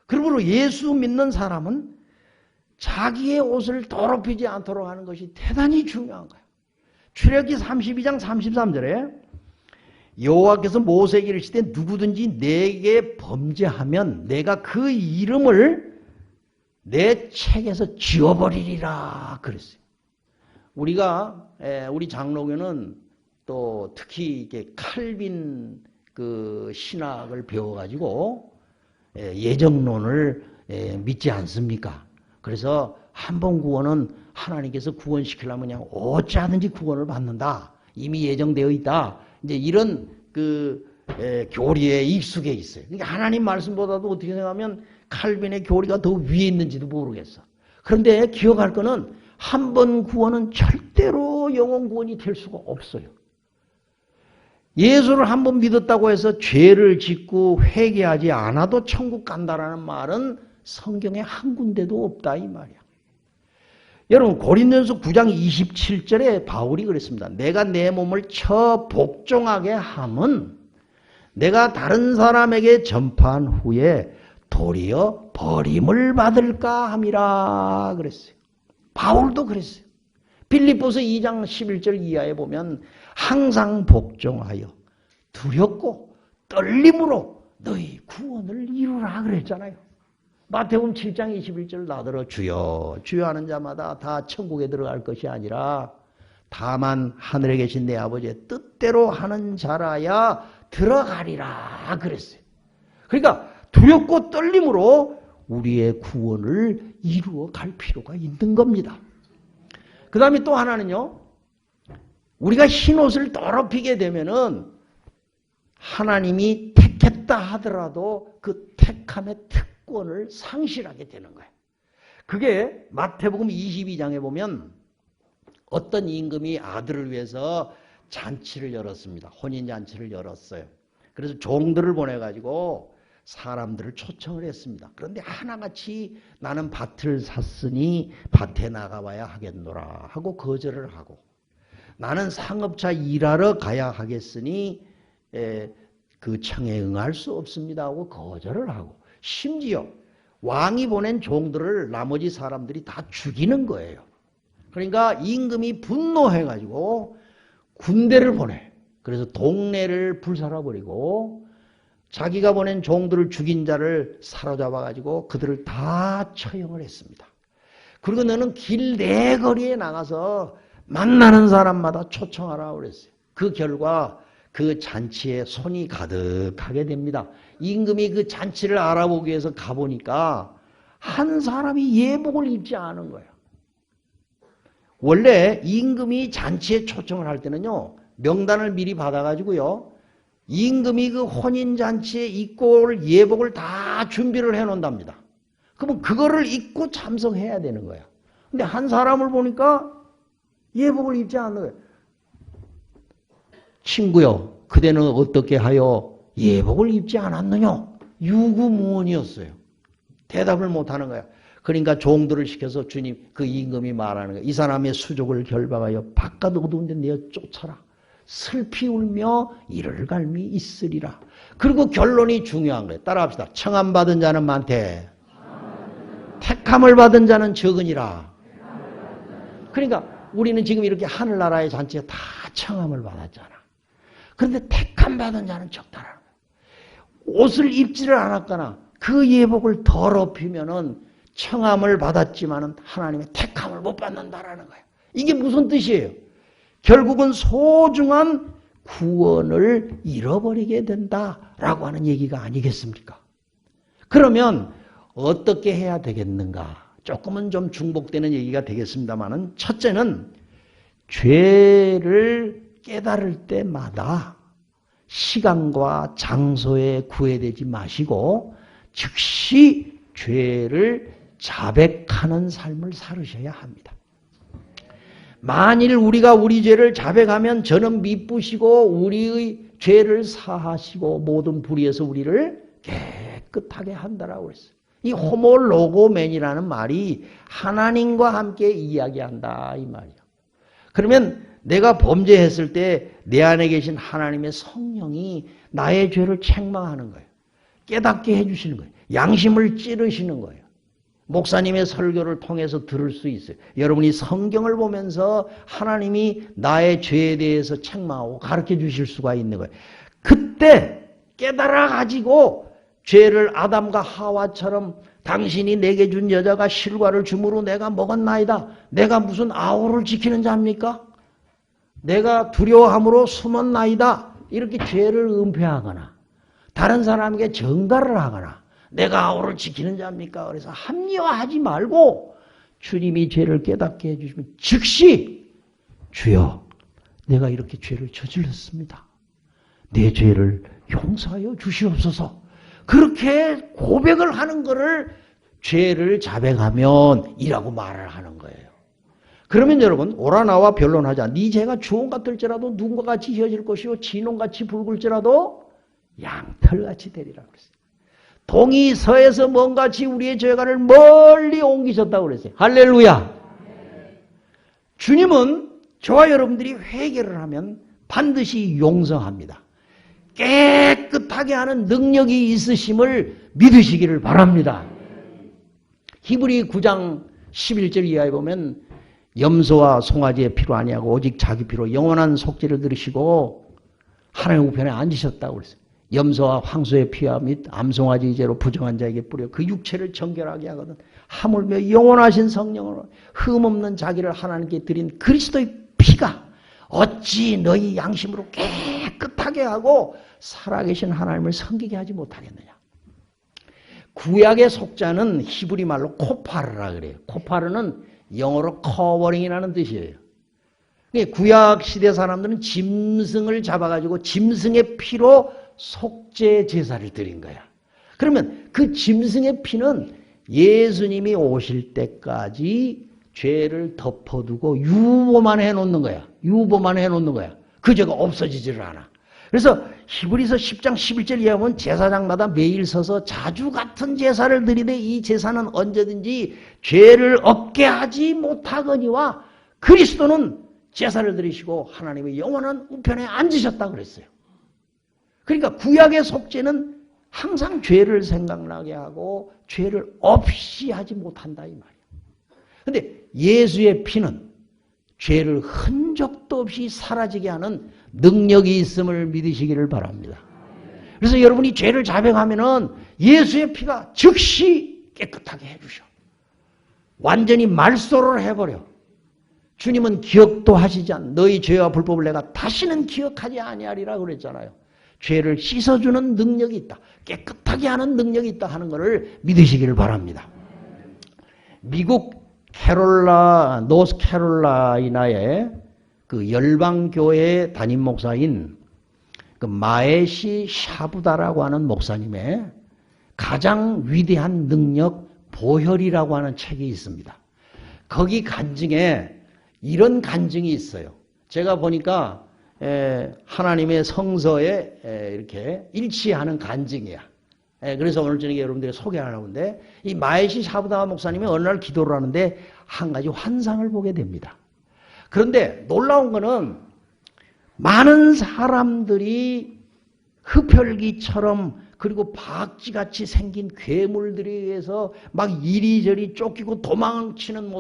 그러므로 예수 믿는 사람은 자기의 옷을 더럽히지 않도록 하는 것이 대단히 중요한 거예요. 출애굽기 32장 33절에 여호와께서 모세에게 이르시되 누구든지 내게 범죄하면 내가 그 이름을 내 책에서 지워버리리라 그랬어요. 우리 장로교는 또 특히 이게 칼빈 그 신학을 배워가지고 예정론을 믿지 않습니까? 그래서 한 번 구원은 하나님께서 구원시키려면 그냥 어찌하든지 구원을 받는다. 이미 예정되어 있다. 이제 이런 교리에 익숙해 있어요. 그러니까 하나님 말씀보다도 어떻게 생각하면 칼빈의 교리가 더 위에 있는지도 모르겠어. 그런데 기억할 거는 한 번 구원은 절대로 영원 구원이 될 수가 없어요. 예수를 한 번 믿었다고 해서 죄를 짓고 회개하지 않아도 천국 간다라는 말은 성경에 한 군데도 없다 이 말이야. 여러분 고린도전서 9장 27절에 바울이 그랬습니다. 내가 내 몸을 쳐 복종하게 함은 내가 다른 사람에게 전파한 후에 도리어 버림을 받을까 함이라 그랬어요. 바울도 그랬어요. 빌립보서 2장 11절 이하에 보면 항상 복종하여 두렵고 떨림으로 너희 구원을 이루라 그랬잖아요. 마태복음 7장 21절 나더러 주여 주여 하는 자마다 다 천국에 들어갈 것이 아니라 다만 하늘에 계신 내 아버지의 뜻대로 하는 자라야 들어가리라 그랬어요. 그러니까 두렵고 떨림으로 우리의 구원을 이루어 갈 필요가 있는 겁니다. 그 다음에 또 하나는요. 우리가 흰옷을 더럽히게 되면은 하나님이 택했다 하더라도 그 택함의 특권을 상실하게 되는 거예요. 그게 마태복음 22장에 보면 어떤 임금이 아들을 위해서 잔치를 열었습니다. 혼인잔치를 열었어요. 그래서 종들을 보내가지고 사람들을 초청을 했습니다. 그런데 하나같이 나는 밭을 샀으니 밭에 나가봐야 하겠노라 하고 거절을 하고 나는 상업차 일하러 가야 하겠으니 그 청에 응할 수 없습니다 하고 거절을 하고 심지어 왕이 보낸 종들을 나머지 사람들이 다 죽이는 거예요. 그러니까 임금이 분노해가지고 군대를 보내. 그래서 동네를 불살아버리고 자기가 보낸 종들을 죽인 자를 사로잡아가지고 그들을 다 처형을 했습니다. 그리고 너는 길 내거리에 나가서 만나는 사람마다 초청하라고 그랬어요. 그 결과 그 잔치에 손이 가득하게 됩니다. 임금이 그 잔치를 알아보기 위해서 가보니까 한 사람이 예복을 입지 않은 거예요. 원래 임금이 잔치에 초청을 할 때는요. 명단을 미리 받아가지고요. 임금이 그 혼인잔치에 입고 올 예복을 다 준비를 해놓는답니다. 그러면 그거를 입고 참석해야 되는 거야. 근데 한 사람을 보니까 예복을 입지 않는 거예요. 친구요, 그대는 어떻게 하여 예복을 입지 않았느냐? 유구무원이었어요. 대답을 못하는 거야. 그러니까 종들을 시켜서 주님, 그 임금이 말하는 거야. 이 사람의 수족을 결박하여 바깥 어두운데 내어 쫓아라. 슬피 울며 이를 갈미 있으리라. 그리고 결론이 중요한 거예요. 따라합시다. 청함받은 자는 많되 택함을 받은 자는 적으니라. 그러니까 우리는 지금 이렇게 하늘나라의 잔치에 다 청함을 받았잖아. 그런데 택함 받은 자는 적다라는 거예요. 옷을 입지를 않았거나 그 예복을 더럽히면은 청함을 받았지만은 하나님의 택함을 못 받는다라는 거예요. 이게 무슨 뜻이에요? 결국은 소중한 구원을 잃어버리게 된다라고 하는 얘기가 아니겠습니까? 그러면 어떻게 해야 되겠는가? 조금은 좀 중복되는 얘기가 되겠습니다만은 첫째는 죄를 깨달을 때마다 시간과 장소에 구애되지 마시고 즉시 죄를 자백하는 삶을 살으셔야 합니다. 만일 우리가 우리 죄를 자백하면 저는 미쁘시고 우리의 죄를 사하시고 모든 불의에서 우리를 깨끗하게 한다라고 그랬어요. 이 호모로고맨이라는 말이 하나님과 함께 이야기한다 이 말이에요. 그러면 내가 범죄했을 때 내 안에 계신 하나님의 성령이 나의 죄를 책망하는 거예요. 깨닫게 해주시는 거예요. 양심을 찌르시는 거예요. 목사님의 설교를 통해서 들을 수 있어요. 여러분이 성경을 보면서 하나님이 나의 죄에 대해서 책망하고 가르쳐 주실 수가 있는 거예요. 그때 깨달아 가지고 죄를 아담과 하와처럼 당신이 내게 준 여자가 실과를 주므로 내가 먹었나이다. 내가 무슨 아우를 지키는 자입니까? 내가 두려워함으로 숨었나이다. 이렇게 죄를 은폐하거나 다른 사람에게 전가를 하거나 내가 아우를 지키는 자입니까? 그래서 합리화하지 말고 주님이 죄를 깨닫게 해주시면 즉시 주여 내가 이렇게 죄를 저질렀습니다. 내 죄를 용서하여 주시옵소서. 그렇게 고백을 하는 것을 죄를 자백하면 이라고 말을 하는 거예요. 그러면 여러분 오라 나와 변론하자. 네 죄가 주홍 같을지라도 눈과 같이 휘어질 것이요 진홍같이 붉을지라도 양털같이 되리라 그랬어요. 동이 서에서 먼같이 우리의 죄가를 멀리 옮기셨다고 그랬어요. 할렐루야. 주님은 저와 여러분들이 회개를 하면 반드시 용서합니다. 깨끗하게 하는 능력이 있으심을 믿으시기를 바랍니다. 히브리 9장 11절 이하에 보면 염소와 송아지의 피로 아니하고 오직 자기 피로 영원한 속죄를 들으시고 하나님 우편에 앉으셨다고 그랬어요. 염소와 황소의 피와 및 암송아지 죄로 부정한 자에게 뿌려 그 육체를 정결하게 하거든 하물며 영원하신 성령으로 흠없는 자기를 하나님께 드린 그리스도의 피가 어찌 너희 양심으로 깨끗하게 하고 살아계신 하나님을 섬기게 하지 못하겠느냐. 구약의 속자는 히브리 말로 코파르라 그래요. 코파르는 영어로 커버링이라는 뜻이에요. 구약 시대 사람들은 짐승을 잡아가지고 짐승의 피로 속죄 제사를 드린 거야. 그러면 그 짐승의 피는 예수님이 오실 때까지 죄를 덮어두고 유보만 해놓는 거야. 유보만 해놓는 거야. 그 죄가 없어지지를 않아. 그래서 히브리서 10장 11절 이하면 제사장마다 매일 서서 자주 같은 제사를 드리되 이 제사는 언제든지 죄를 없게 하지 못하거니와 그리스도는 제사를 드리시고 하나님의 영원한 우편에 앉으셨다고 그랬어요. 그러니까 구약의 속죄는 항상 죄를 생각나게 하고 죄를 없이 하지 못한다 이 말이에요. 그런데 예수의 피는 죄를 흔적도 없이 사라지게 하는 능력이 있음을 믿으시기를 바랍니다. 그래서 여러분이 죄를 자백하면은 예수의 피가 즉시 깨끗하게 해주셔. 완전히 말소를 해버려. 주님은 기억도 하시지 않. 너희 죄와 불법을 내가 다시는 기억하지 아니하리라 그랬잖아요. 죄를 씻어주는 능력이 있다. 깨끗하게 하는 능력이 있다 하는 것을 믿으시기를 바랍니다. 미국 노스캐롤라이나의 그 열방교회 담임 목사인 그 마에시 샤부다라고 하는 목사님의 가장 위대한 능력 보혈이라고 하는 책이 있습니다. 거기 간증에 이런 간증이 있어요. 제가 보니까 하나님의 성서에 이렇게 일치하는 간증이야. 그래서 오늘 저녁에 여러분들이 소개하려고 하는데 이 마에시 샤부다 목사님이 어느 날 기도를 하는데 한 가지 환상을 보게 됩니다. 그런데 놀라운 거는 많은 사람들이 흡혈귀처럼 그리고 박쥐같이 생긴 괴물들에 의해서 막 이리저리 쫓기고 도망치는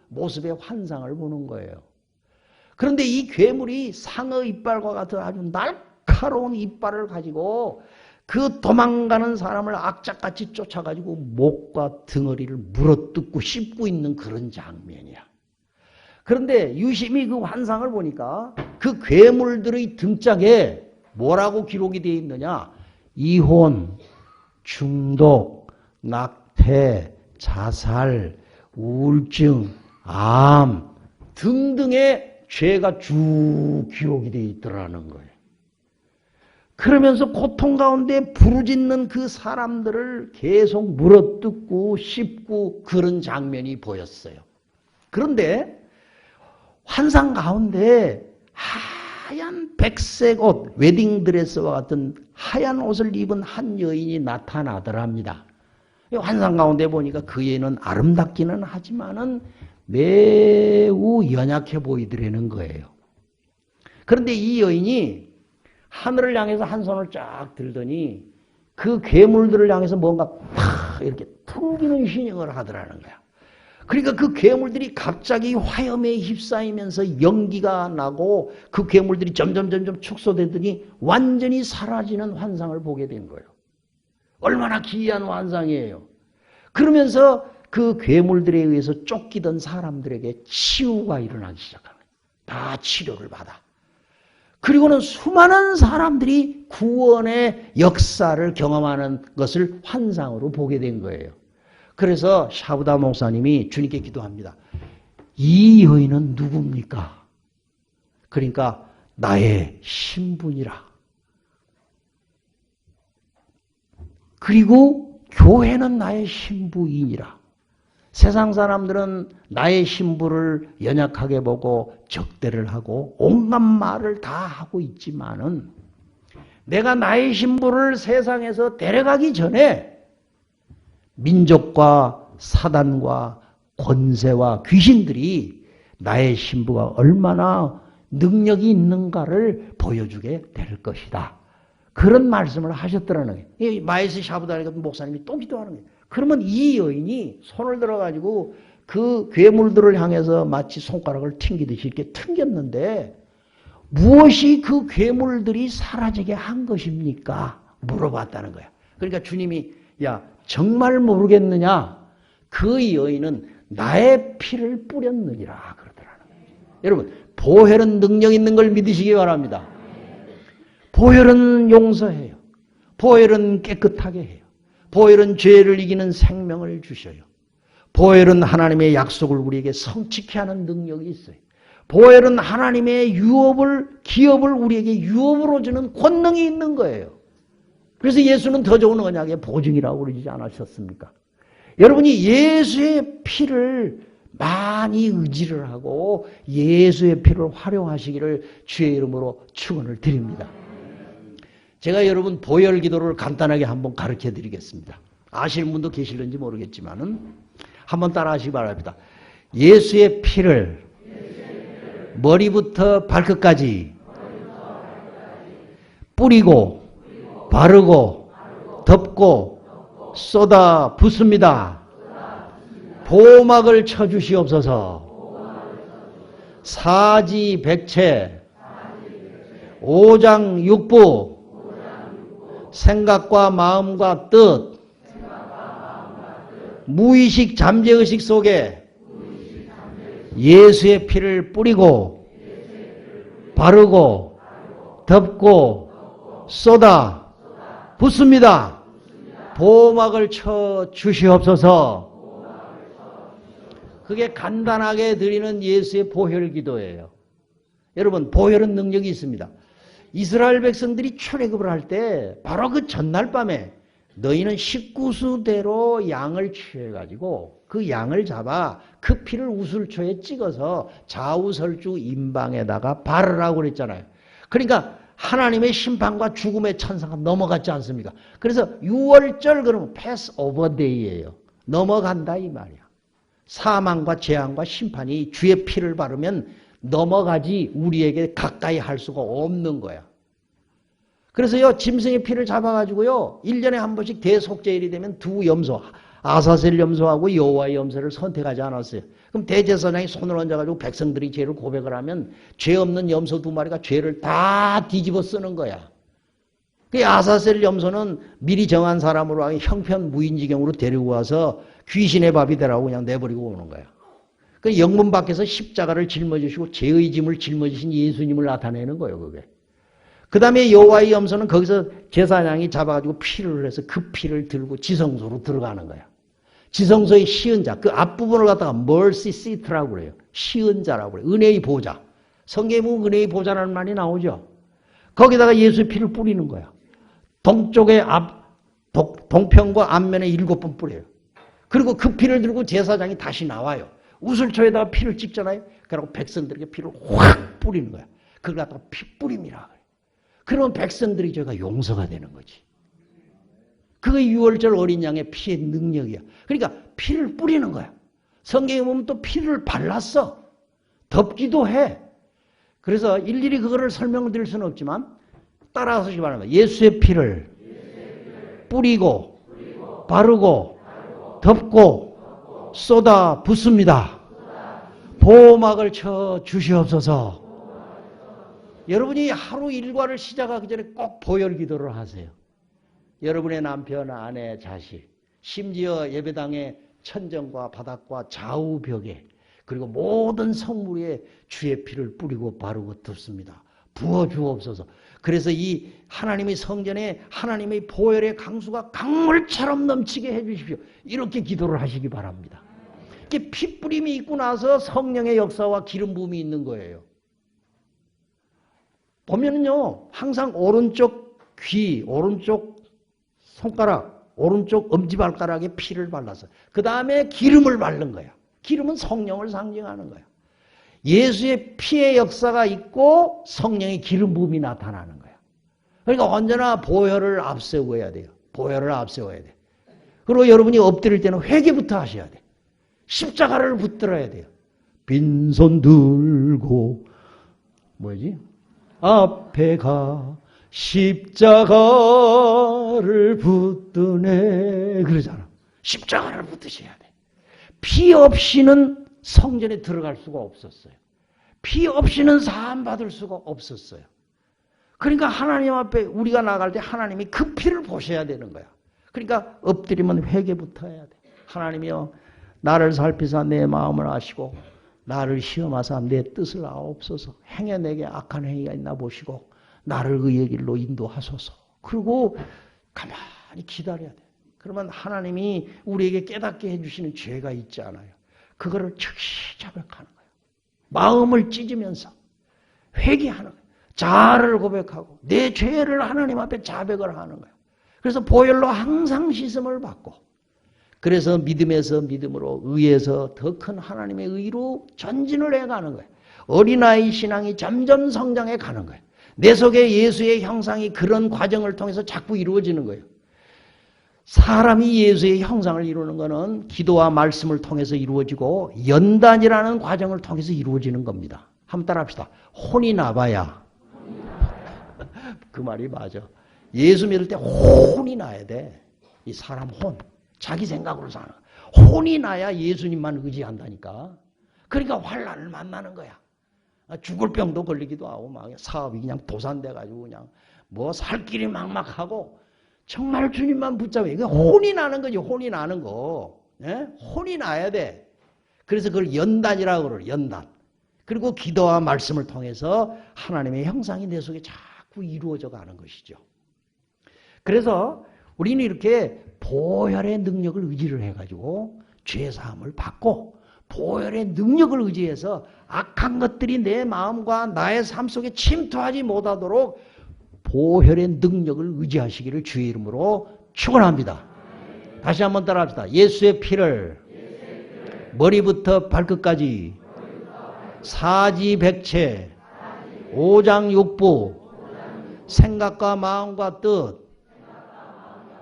모습의 환상을 보는 거예요. 그런데 이 괴물이 상어 이빨과 같은 아주 날카로운 이빨을 가지고 그 도망가는 사람을 악착같이 쫓아가지고 목과 등어리를 물어뜯고 씹고 있는 그런 장면이야. 그런데 유심히 그 환상을 보니까 그 괴물들의 등짝에 뭐라고 기록이 되어 있느냐? 이혼, 중독, 낙태, 자살, 우울증, 암 등등의 죄가 쭉 기록이 되어 있더라는 거예요. 그러면서 고통 가운데 부르짖는 그 사람들을 계속 물어뜯고 씹고 그런 장면이 보였어요. 그런데 환상 가운데 하얀 백색 옷, 웨딩드레스와 같은 하얀 옷을 입은 한 여인이 나타나더랍니다. 환상 가운데 보니까 그 여인은 아름답기는 하지만은 매우 연약해 보이더라는 거예요. 그런데 이 여인이 하늘을 향해서 한 손을 쫙 들더니 그 괴물들을 향해서 뭔가 탁 이렇게 퉁기는 신용을 하더라는 거야. 그러니까 그 괴물들이 갑자기 화염에 휩싸이면서 연기가 나고 그 괴물들이 점점 축소되더니 완전히 사라지는 환상을 보게 된 거예요. 얼마나 기이한 환상이에요. 그러면서 그 괴물들에 의해서 쫓기던 사람들에게 치유가 일어나기 시작합니다. 다 치료를 받아. 그리고는 수많은 사람들이 구원의 역사를 경험하는 것을 환상으로 보게 된 거예요. 그래서 샤부다 목사님이 주님께 기도합니다. 이 여인은 누굽니까? 그러니까 나의 신분이라. 그리고 교회는 나의 신부이니라. 세상 사람들은 나의 신부를 연약하게 보고 적대를 하고 온갖 말을 다 하고 있지만은 내가 나의 신부를 세상에서 데려가기 전에 민족과 사단과 권세와 귀신들이 나의 신부가 얼마나 능력이 있는가를 보여주게 될 것이다. 그런 말씀을 하셨더라는 거예요. 이 마이스 샤부다 목사님이 또 기도하는 거예요. 그러면 이 여인이 손을 들어가지고 그 괴물들을 향해서 마치 손가락을 튕기듯이 이렇게 튕겼는데 무엇이 그 괴물들이 사라지게 한 것입니까? 물어봤다는 거야. 그러니까 주님이 야 정말 모르겠느냐? 그 여인은 나의 피를 뿌렸느니라 그러더라는 거예요. 여러분 보혈은 능력 있는 걸 믿으시기 바랍니다. 보혈은 용서해요. 보혈은 깨끗하게 해요. 보혈은 죄를 이기는 생명을 주셔요. 보혈은 하나님의 약속을 우리에게 성취케 하는 능력이 있어요. 보혈은 하나님의 기업을 우리에게 유업으로 주는 권능이 있는 거예요. 그래서 예수는 더 좋은 언약의 보증이라고 그러지 않으셨습니까? 여러분이 예수의 피를 많이 의지를 하고 예수의 피를 활용하시기를 주의 이름으로 축원을 드립니다. 제가 여러분 보혈 기도를 간단하게 한번 가르쳐 드리겠습니다. 아시는 분도 계실는지 모르겠지만은 한번 따라 하시기 바랍니다. 예수의 피를 머리부터 발끝까지 뿌리고 바르고 덮고 쏟아 붓습니다. 보호막을 쳐주시옵소서. 사지백체 오장육부 생각과 마음과 뜻 무의식 잠재의식 속에 예수의 피를 뿌리고 바르고 덮고 쏟아 붓습니다. 보호막을 쳐 주시옵소서. 그게 간단하게 드리는 예수의 보혈 기도예요. 여러분 보혈은 능력이 있습니다. 이스라엘 백성들이 출애굽을 할 때 바로 그 전날 밤에 너희는 식구수대로 양을 취해가지고 그 양을 잡아 그 피를 우슬초에 찍어서 좌우설주 임방에다가 바르라고 그랬잖아요. 그러니까 하나님의 심판과 죽음의 천사가 넘어갔지 않습니까? 그래서 6월절 그러면 패스 오버 데이예요. 넘어간다 이 말이야. 사망과 재앙과 심판이 주의 피를 바르면 넘어가지 우리에게 가까이 할 수가 없는 거야. 그래서요 짐승의 피를 잡아가지고요 1년에 한 번씩 대속죄일이 되면 두 염소 아사셀 염소하고 여호와의 염소를 선택하지 않았어요. 그럼 대제사장이 손을 얹어가지고 백성들이 죄를 고백을 하면 죄 없는 염소 두 마리가 죄를 다 뒤집어 쓰는 거야. 그 아사셀 염소는 미리 정한 사람으로 형편무인지경으로 데리고 와서 귀신의 밥이 되라고 그냥 내버리고 오는 거야. 그 영문 밖에서 십자가를 짊어지시고 죄의 짐을 짊어지신 예수님을 나타내는 거예요. 그게. 그 다음에 여호와의 염소는 거기서 제사장이 잡아가지고 피를 흘려서 그 피를 들고 지성소로 들어가는 거야. 지성소의 시은자, 그 앞부분을 갖다가 mercy seat라고 그래요. 시은자라고 그래요. 은혜의 보좌. 성경에 보면 은혜의 보좌라는 말이 나오죠. 거기다가 예수의 피를 뿌리는 거야. 동쪽에 동편과 앞면에 7번 뿌려요. 그리고 그 피를 들고 제사장이 다시 나와요. 우슬초에다가 피를 찍잖아요. 그리고 백성들에게 피를 확 뿌리는 거야. 그걸 갖다가 피 뿌림이라 그래요. 그러면 백성들이 죄가 용서가 되는 거지. 그게 6월절 어린 양의 피의 능력이야. 그러니까 피를 뿌리는 거야. 성경에 보면 또 피를 발랐어. 덮기도 해. 그래서 일일이 그거를 설명을 드릴 수는 없지만 따라하시기 바랍니다. 예수의 피를 뿌리고 바르고 덮고 쏟아 붓습니다. 보호막을 쳐 주시옵소서. 여러분이 하루 일과를 시작하기 전에 꼭 보혈 기도를 하세요. 여러분의 남편, 아내, 자식, 심지어 예배당의 천정과 바닥과 좌우벽에 그리고 모든 성물 위에 주의 피를 뿌리고 바르고 덮습니다. 부어주옵소서. 그래서 이 하나님의 성전에 하나님의 보혈의 강수가 강물처럼 넘치게 해주십시오. 이렇게 기도를 하시기 바랍니다. 이게 핏부림이 있고 나서 성령의 역사와 기름 부음이 있는 거예요. 보면은요, 항상 오른쪽 귀, 오른쪽 손가락, 오른쪽 엄지발가락에 피를 발라서 그 다음에 기름을 바른 거야. 기름은 성령을 상징하는 거야. 예수의 피의 역사가 있고 성령의 기름 부음이 나타나는 거야. 그러니까 언제나 보혈을 앞세워야 돼요. 보혈을 앞세워야 돼. 그리고 여러분이 엎드릴 때는 회개부터 하셔야 돼. 십자가를 붙들어야 돼요. 빈손 들고 뭐지? 앞에 가 십자가를 붙드네 그러잖아. 십자가를 붙드셔야 돼. 피 없이는 성전에 들어갈 수가 없었어요. 피 없이는 사함 받을 수가 없었어요. 그러니까 하나님 앞에 우리가 나갈 때 하나님이 그 피를 보셔야 되는 거야. 그러니까 엎드리면 회개부터 해야 돼. 하나님이여 나를 살피사 내 마음을 아시고 나를 시험하사 내 뜻을 아옵소서. 행해 내게 악한 행위가 있나 보시고 나를 의의 길로 인도하소서. 그리고 가만히 기다려야 돼. 그러면 하나님이 우리에게 깨닫게 해주시는 죄가 있지 않아요. 그거를 즉시 자백하는 거예요. 마음을 찢으면서 회개하는 거예요. 자아를 고백하고 내 죄를 하나님 앞에 자백을 하는 거예요. 그래서 보혈로 항상 씻음을 받고 그래서 믿음에서 믿음으로 의에서 더 큰 하나님의 의로 전진을 해가는 거예요. 어린아이 신앙이 점점 성장해 가는 거예요. 내 속에 예수의 형상이 그런 과정을 통해서 자꾸 이루어지는 거예요. 사람이 예수의 형상을 이루는 것은 기도와 말씀을 통해서 이루어지고 연단이라는 과정을 통해서 이루어지는 겁니다. 한번 따라 합시다. 혼이 나봐야. 그 말이 맞아. 예수 믿을 때 혼이 나야 돼. 이 사람 혼. 자기 생각으로 사는 거야. 혼이 나야 예수님만 의지한다니까. 그러니까 환난을 만나는 거야. 죽을 병도 걸리기도 하고 막 사업이 그냥 도산돼가지고 그냥 뭐 살 길이 막막하고 정말 주님만 붙잡아. 이게 혼이 나는 거지. 혼이 나는 거. 예? 혼이 나야 돼. 그래서 그걸 연단이라고 그래요. 연단. 그리고 기도와 말씀을 통해서 하나님의 형상이 내 속에 자꾸 이루어져 가는 것이죠. 그래서 우리는 이렇게 보혈의 능력을 의지를 해가지고 죄사함을 받고 보혈의 능력을 의지해서 악한 것들이 내 마음과 나의 삶 속에 침투하지 못하도록 보혈의 능력을 의지하시기를 주의 이름으로 축원합니다. 다시 한번 따라합시다. 예수의 피를 머리부터 발끝까지 사지백체 오장육부 생각과 마음과 뜻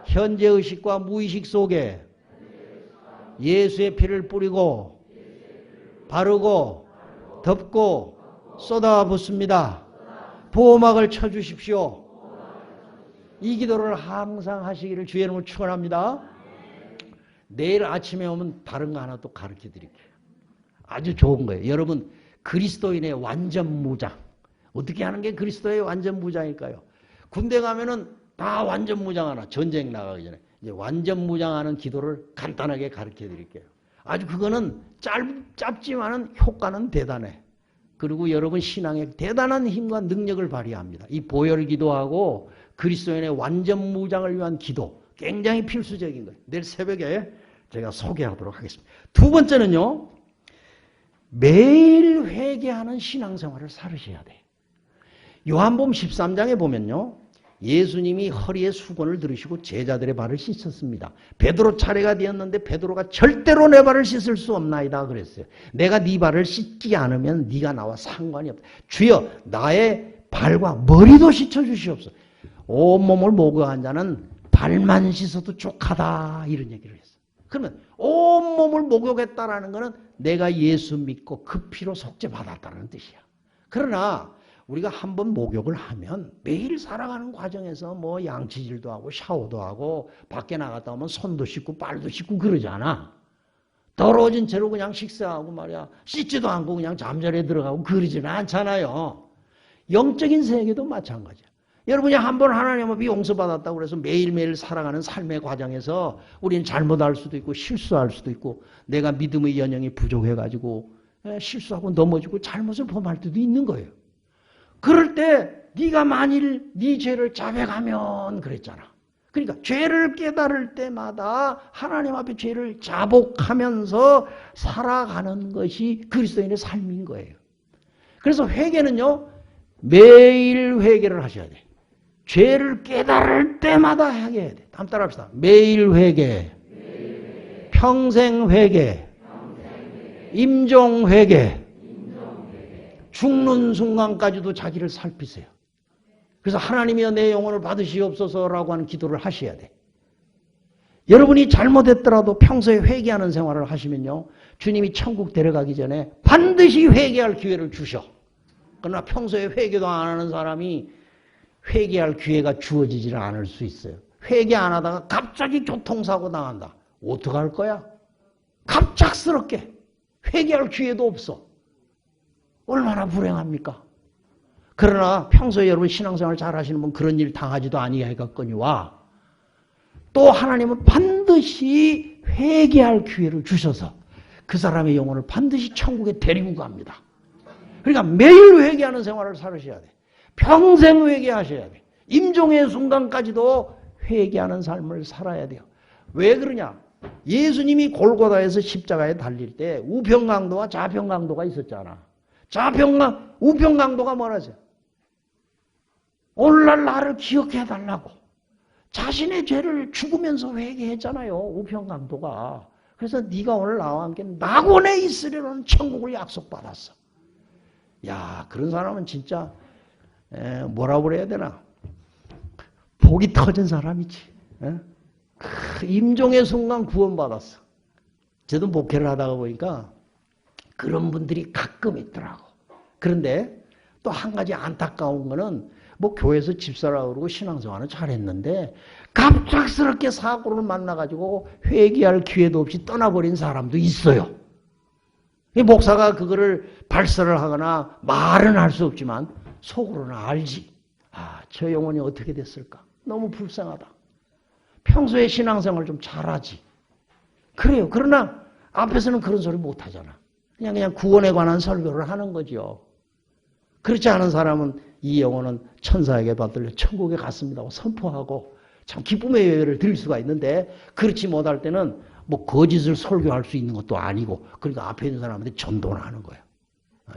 현재 의식과 무의식 속에 예수의 피를 뿌리고 바르고 덮고 쏟아붓습니다. 보호막을 쳐주십시오. 이 기도를 항상 하시기를 주의 이름으로 축원합니다. 내일 아침에 오면 다른 거 하나 또 가르쳐 드릴게요. 아주 좋은 거예요. 여러분 그리스도인의 완전 무장. 어떻게 하는 게 그리스도의 완전 무장일까요? 군대 가면은 다 완전 무장하나 전쟁 나가기 전에 이제 완전 무장하는 기도를 간단하게 가르쳐 드릴게요. 아주 그거는 짧지만은 효과는 대단해. 그리고 여러분 신앙에 대단한 힘과 능력을 발휘합니다. 이 보혈 기도하고 그리스도인의 완전 무장을 위한 기도 굉장히 필수적인 거예요. 내일 새벽에 제가 소개하도록 하겠습니다. 두 번째는요. 매일 회개하는 신앙생활을 살으셔야 돼요. 요한복음 13장에 보면요. 예수님이 허리에 수건을 들으시고 제자들의 발을 씻었습니다. 베드로 차례가 되었는데 베드로가 절대로 내 발을 씻을 수 없나이다 그랬어요. 내가 네 발을 씻지 않으면 네가 나와 상관이 없다. 주여 나의 발과 머리도 씻어주시옵소서. 온몸을 목욕한 자는 발만 씻어도 족하다 이런 얘기를 했어요. 그러면 온몸을 목욕했다라는 것은 내가 예수 믿고 그 피로 속죄받았다는 뜻이야. 그러나 우리가 한번 목욕을 하면 매일 살아가는 과정에서 뭐 양치질도 하고 샤워도 하고 밖에 나갔다 오면 손도 씻고 발도 씻고 그러잖아. 더러워진 채로 그냥 식사하고 말이야 씻지도 않고 그냥 잠자리에 들어가고 그러지는 않잖아요. 영적인 세계도 마찬가지야. 여러분이 한번 하나님 앞에 용서받았다고 그래서 매일매일 살아가는 삶의 과정에서 우리는 잘못할 수도 있고 실수할 수도 있고 내가 믿음의 연령이 부족해가지고 실수하고 넘어지고 잘못을 범할 때도 있는 거예요. 그럴 때 네가 만일 네 죄를 자백하면 그랬잖아. 그러니까 죄를 깨달을 때마다 하나님 앞에 죄를 자복하면서 살아가는 것이 그리스도인의 삶인 거예요. 그래서 회개는요, 매일 회개를 하셔야 돼. 죄를 깨달을 때마다 회개해야 돼. 다음 따라 합시다. 매일 회개, 평생 회개, 임종 회개, 죽는 순간까지도 자기를 살피세요. 그래서 하나님이여 내 영혼을 받으시옵소서라고 하는 기도를 하셔야 돼. 여러분이 잘못했더라도 평소에 회개하는 생활을 하시면요, 주님이 천국 데려가기 전에 반드시 회개할 기회를 주셔. 그러나 평소에 회개도 안 하는 사람이 회개할 기회가 주어지질 않을 수 있어요. 회개 안 하다가 갑자기 교통사고 당한다. 어떡할 거야? 갑작스럽게 회개할 기회도 없어. 얼마나 불행합니까? 그러나 평소에 여러분 신앙생활 잘 하시는 분 그런 일 당하지도 아니하겠거니와 또 하나님은 반드시 회개할 기회를 주셔서 그 사람의 영혼을 반드시 천국에 데리고 갑니다. 그러니까 매일 회개하는 생활을 살으셔야 돼. 평생 회개하셔야 돼. 임종의 순간까지도 회개하는 삶을 살아야 돼요. 왜 그러냐? 예수님이 골고다에서 십자가에 달릴 때 우편강도와 좌편강도가 있었잖아. 우편강도가 뭐라죠? 오늘날 나를 기억해달라고 자신의 죄를 죽으면서 회개했잖아요. 우편강도가. 그래서 네가 오늘 나와 함께 낙원에 있으려는 천국을 약속받았어. 야, 그런 사람은 진짜 뭐라고 그래야 되나? 복이 터진 사람이지. 임종의 순간 구원받았어. 저도 목회를 하다가 보니까 그런 분들이 가끔 있더라고. 그런데 또 한 가지 안타까운 거는 뭐 교회에서 집사라고 그러고 신앙생활은 잘했는데 갑작스럽게 사고를 만나가지고 회개할 기회도 없이 떠나버린 사람도 있어요. 이 목사가 그거를 발설을 하거나 말은 할 수 없지만 속으로는 알지. 아, 저 영혼이 어떻게 됐을까? 너무 불쌍하다. 평소에 신앙생활 좀 잘하지. 그래요. 그러나 앞에서는 그런 소리 못하잖아. 그냥 구원에 관한 설교를 하는 거죠. 그렇지 않은 사람은 이 영혼은 천사에게 받들려 천국에 갔습니다 하고 선포하고 참 기쁨의 예배를 드릴 수가 있는데 그렇지 못할 때는 뭐 거짓을 설교할 수 있는 것도 아니고 그러니까 앞에 있는 사람한테 전도를 하는 거야.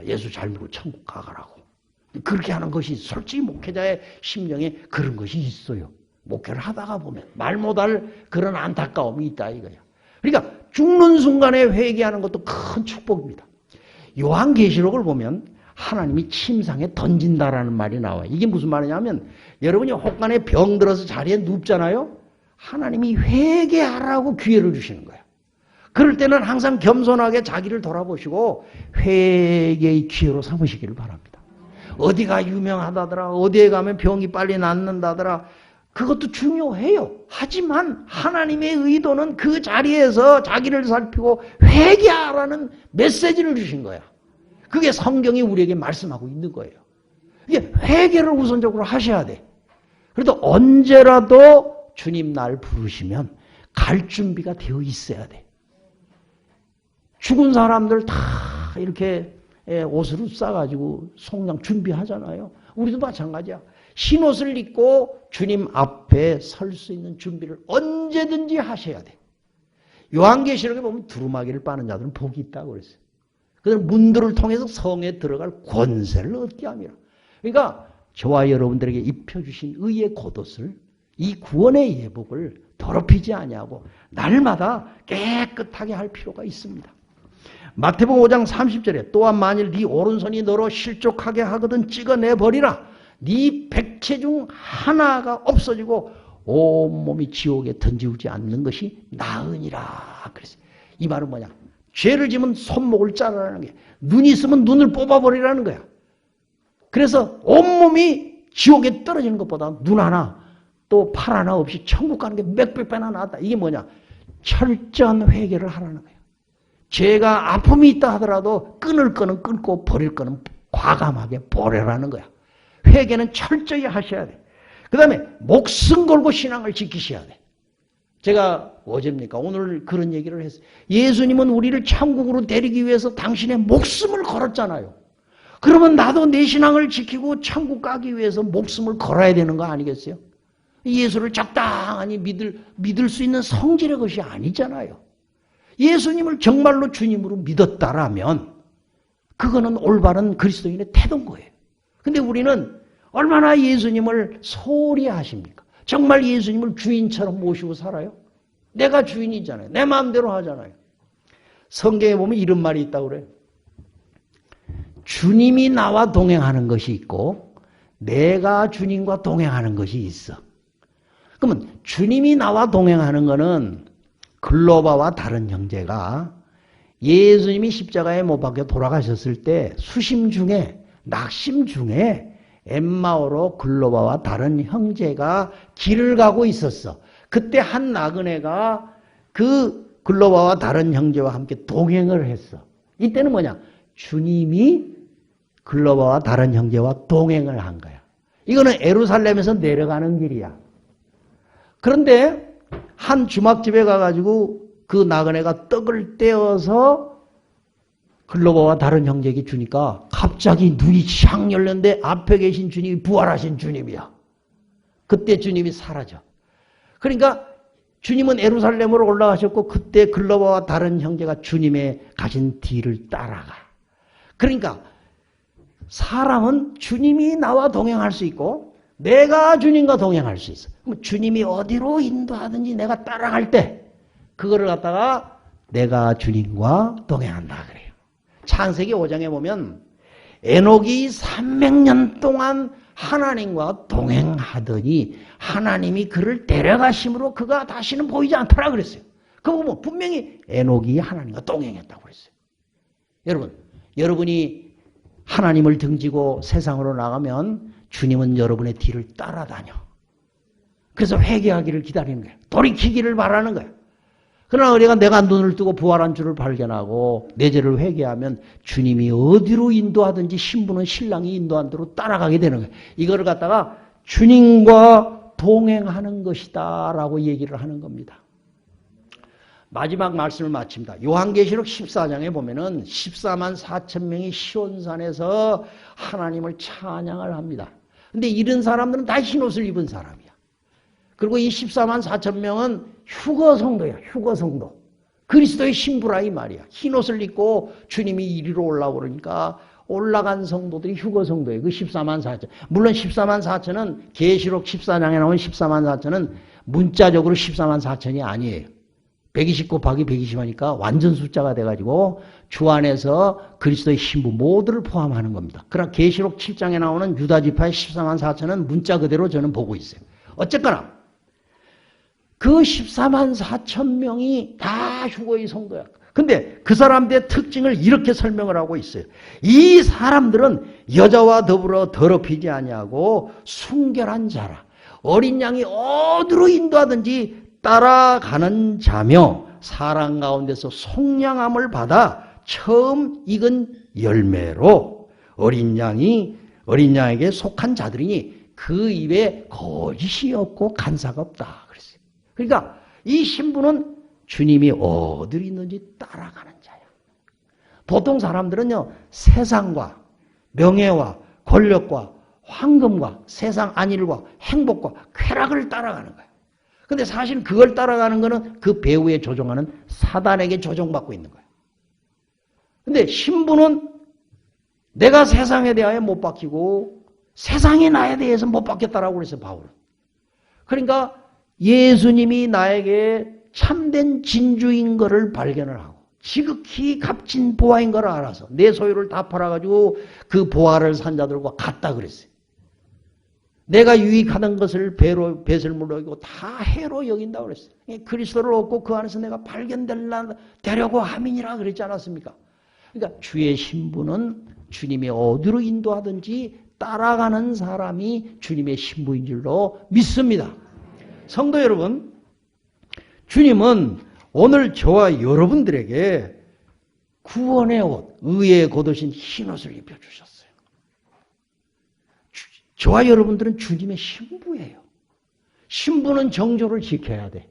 예수 잘 믿고 천국 가라고. 그렇게 하는 것이 솔직히 목회자의 심령에 그런 것이 있어요. 목회를 하다가 보면 말 못할 그런 안타까움이 있다 이거야. 그러니까 죽는 순간에 회개하는 것도 큰 축복입니다. 요한계시록을 보면 하나님이 침상에 던진다라는 말이 나와요. 이게 무슨 말이냐면 여러분이 혹간에 병들어서 자리에 눕잖아요. 하나님이 회개하라고 기회를 주시는 거예요. 그럴 때는 항상 겸손하게 자기를 돌아보시고 회개의 기회로 삼으시기를 바랍니다. 어디가 유명하다더라, 어디에 가면 병이 빨리 낫는다더라, 그것도 중요해요. 하지만 하나님의 의도는 그 자리에서 자기를 살피고 회개하라는 메시지를 주신 거야. 그게 성경이 우리에게 말씀하고 있는 거예요. 이게 회개를 우선적으로 하셔야 돼. 그래도 언제라도 주님 날 부르시면 갈 준비가 되어 있어야 돼. 죽은 사람들 다 이렇게 옷을 싸가지고 속량 준비하잖아요. 우리도 마찬가지야. 흰 옷을 입고 주님 앞에 설 수 있는 준비를 언제든지 하셔야 돼. 요한계시록에 보면 두루마기를 빠는 자들은 복이 있다고 그랬어요. 그들은 문들을 통해서 성에 들어갈 권세를 얻게 합니다. 그러니까 저와 여러분들에게 입혀주신 의의 겉옷을 이 구원의 예복을 더럽히지 아니하고 날마다 깨끗하게 할 필요가 있습니다. 마태복음 5장 30절에 또한 만일 네 오른손이 너로 실족하게 하거든 찍어내버리라. 네 백체 중 하나가 없어지고 온몸이 지옥에 던지우지 않는 것이 나으니라. 그랬어요. 이 말은 뭐냐? 죄를 지면 손목을 자르라는 게 눈이 있으면 눈을 뽑아버리라는 거야. 그래서 온몸이 지옥에 떨어지는 것보다 눈 하나 또 팔 하나 없이 천국 가는 게 몇백 배나 낫다. 이게 뭐냐? 철저한 회개를 하라는 거예요. 죄가 아픔이 있다 하더라도 끊을 거는 끊고 버릴 거는 과감하게 버려라는 거야. 회개는 철저히 하셔야 돼. 그 다음에 목숨 걸고 신앙을 지키셔야 돼. 제가 어제입니까? 오늘 그런 얘기를 했어요. 예수님은 우리를 천국으로 데리기 위해서 당신의 목숨을 걸었잖아요. 그러면 나도 내 신앙을 지키고 천국 가기 위해서 목숨을 걸어야 되는 거 아니겠어요? 예수를 적당히 믿을 수 있는 성질의 것이 아니잖아요. 예수님을 정말로 주님으로 믿었다라면 그거는 올바른 그리스도인의 태도인 거예요. 근데 우리는 얼마나 예수님을 소홀히 하십니까? 정말 예수님을 주인처럼 모시고 살아요? 내가 주인이잖아요. 내 마음대로 하잖아요. 성경에 보면 이런 말이 있다고 그래요. 주님이 나와 동행하는 것이 있고 내가 주님과 동행하는 것이 있어. 그러면 주님이 나와 동행하는 것은 글로바와 다른 형제가 예수님이 십자가에 못 박혀 돌아가셨을 때 수심 중에 낙심 중에 엠마오로 글로바와 다른 형제가 길을 가고 있었어. 그때 한 나그네가 그 글로바와 다른 형제와 함께 동행을 했어. 이때는 뭐냐? 주님이 글로바와 다른 형제와 동행을 한 거야. 이거는 예루살렘에서 내려가는 길이야. 그런데 한 주막집에 가가지고 그 나그네가 떡을 떼어서 글로바와 다른 형제에게 주니까 갑자기 눈이 샥 열렸는데 앞에 계신 주님이 부활하신 주님이야. 그때 주님이 사라져. 그러니까 주님은 예루살렘으로 올라가셨고 그때 글로바와 다른 형제가 주님의 가신 뒤를 따라가. 그러니까 사람은 주님이 나와 동행할 수 있고 내가 주님과 동행할 수 있어. 그럼 주님이 어디로 인도하든지 내가 따라갈 때 그거를 갖다가 내가 주님과 동행한다 그래요. 창세기 5장에 보면 에녹이 300년 동안 하나님과 동행하더니 하나님이 그를 데려가심으로 그가 다시는 보이지 않더라 그랬어요. 그거 보면 분명히 에녹이 하나님과 동행했다고 그랬어요. 여러분이 하나님을 등지고 세상으로 나가면 주님은 여러분의 뒤를 따라다녀. 그래서 회개하기를 기다리는 거예요. 돌이키기를 바라는 거예요. 그러나 우리가 내가 눈을 뜨고 부활한 주를 발견하고 내 죄를 회개하면 주님이 어디로 인도하든지 신부는 신랑이 인도한 대로 따라가게 되는 거예요. 이거를 갖다가 주님과 동행하는 것이다 라고 얘기를 하는 겁니다. 마지막 말씀을 마칩니다. 요한계시록 14장에 보면은 14만 4천 명이 시온산에서 하나님을 찬양을 합니다. 근데 이런 사람들은 다 흰옷을 입은 사람이야. 그리고 이 14만 4천 명은 휴거 성도야. 휴거 성도. 그리스도의 신부라 이 말이야. 흰옷을 입고 주님이 이리로 올라오고 그러니까 올라간 성도들이 휴거 성도예요. 그 14만 4천. 물론 14만 4천은 계시록 14장에 나온 14만 4천은 문자적으로 14만 4천이 아니에요. 120 곱하기 120 하니까 완전 숫자가 돼가지고 주 안에서 그리스도의 신부 모두를 포함하는 겁니다. 그러나 계시록 7장에 나오는 유다 지파의 14만 4천은 문자 그대로 저는 보고 있어요. 어쨌거나 그 14만 4천 명이 다 휴거의 성도야. 근데 그 사람들의 특징을 이렇게 설명을 하고 있어요. 이 사람들은 여자와 더불어 더럽히지 아니하고 순결한 자라. 어린 양이 어디로 인도하든지 따라가는 자며 사랑 가운데서 속량함을 받아 처음 익은 열매로 어린 양에게 속한 자들이니 그 입에 거짓이 없고 간사가 없다 그랬어요. 그러니까 이 신부는 주님이 어디로 있는지 따라가는 자야. 보통 사람들은요 세상과 명예와 권력과 황금과 세상 안일과 행복과 쾌락을 따라가는 거야. 근데 사실 그걸 따라가는 거는 그 배후에 조종하는 사단에게 조종받고 있는 거예요. 근데 신부는 내가 세상에 대하여 못 박히고 세상이 나에 대해서 못 박혔다라고 그랬어요, 바울은. 그러니까 예수님이 나에게 참된 진주인 것을 발견을 하고 지극히 값진 보화인 걸 알아서 내 소유를 다 팔아가지고 그 보화를 산 자들과 같다 그랬어요. 내가 유익하던 것을 뱃을 물어기고 다 해로 여긴다고 그랬어요. 그리스도를 얻고 그 안에서 내가 발견되려고 함이니라 그랬지 않았습니까? 그러니까 주의 신부는 주님이 어디로 인도하든지 따라가는 사람이 주님의 신부인 줄로 믿습니다. 성도 여러분, 주님은 오늘 저와 여러분들에게 구원의 옷, 의의 겉옷인 흰옷을 입혀주셨어요. 저와 여러분들은 주님의 신부예요. 신부는 정조를 지켜야 돼.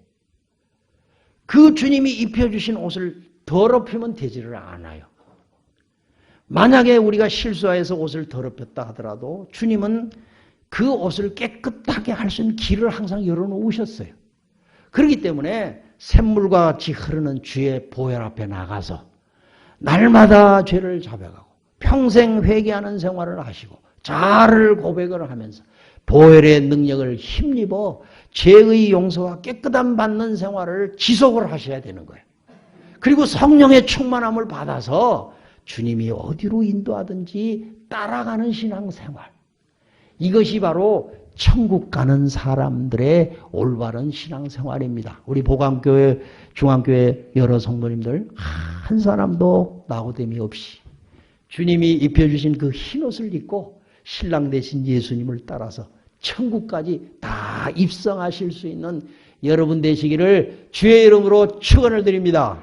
그 주님이 입혀주신 옷을 더럽히면 되지를 않아요. 만약에 우리가 실수해서 옷을 더럽혔다 하더라도 주님은 그 옷을 깨끗하게 할 수 있는 길을 항상 열어놓으셨어요. 그렇기 때문에 샘물과 같이 흐르는 주의 보혈 앞에 나가서 날마다 죄를 자백하고 평생 회개하는 생활을 하시고 자아를 고백을 하면서 보혈의 능력을 힘입어 죄의 용서와 깨끗함 받는 생활을 지속을 하셔야 되는 거예요. 그리고 성령의 충만함을 받아서 주님이 어디로 인도하든지 따라가는 신앙생활. 이것이 바로 천국 가는 사람들의 올바른 신앙생활입니다. 우리 보강교회, 중앙교회 여러 성도님들 한 사람도 나고됨이 없이 주님이 입혀주신 그 흰옷을 입고 신랑 되신 예수님을 따라서 천국까지 다 입성하실 수 있는 여러분 되시기를 주의 이름으로 축원을 드립니다.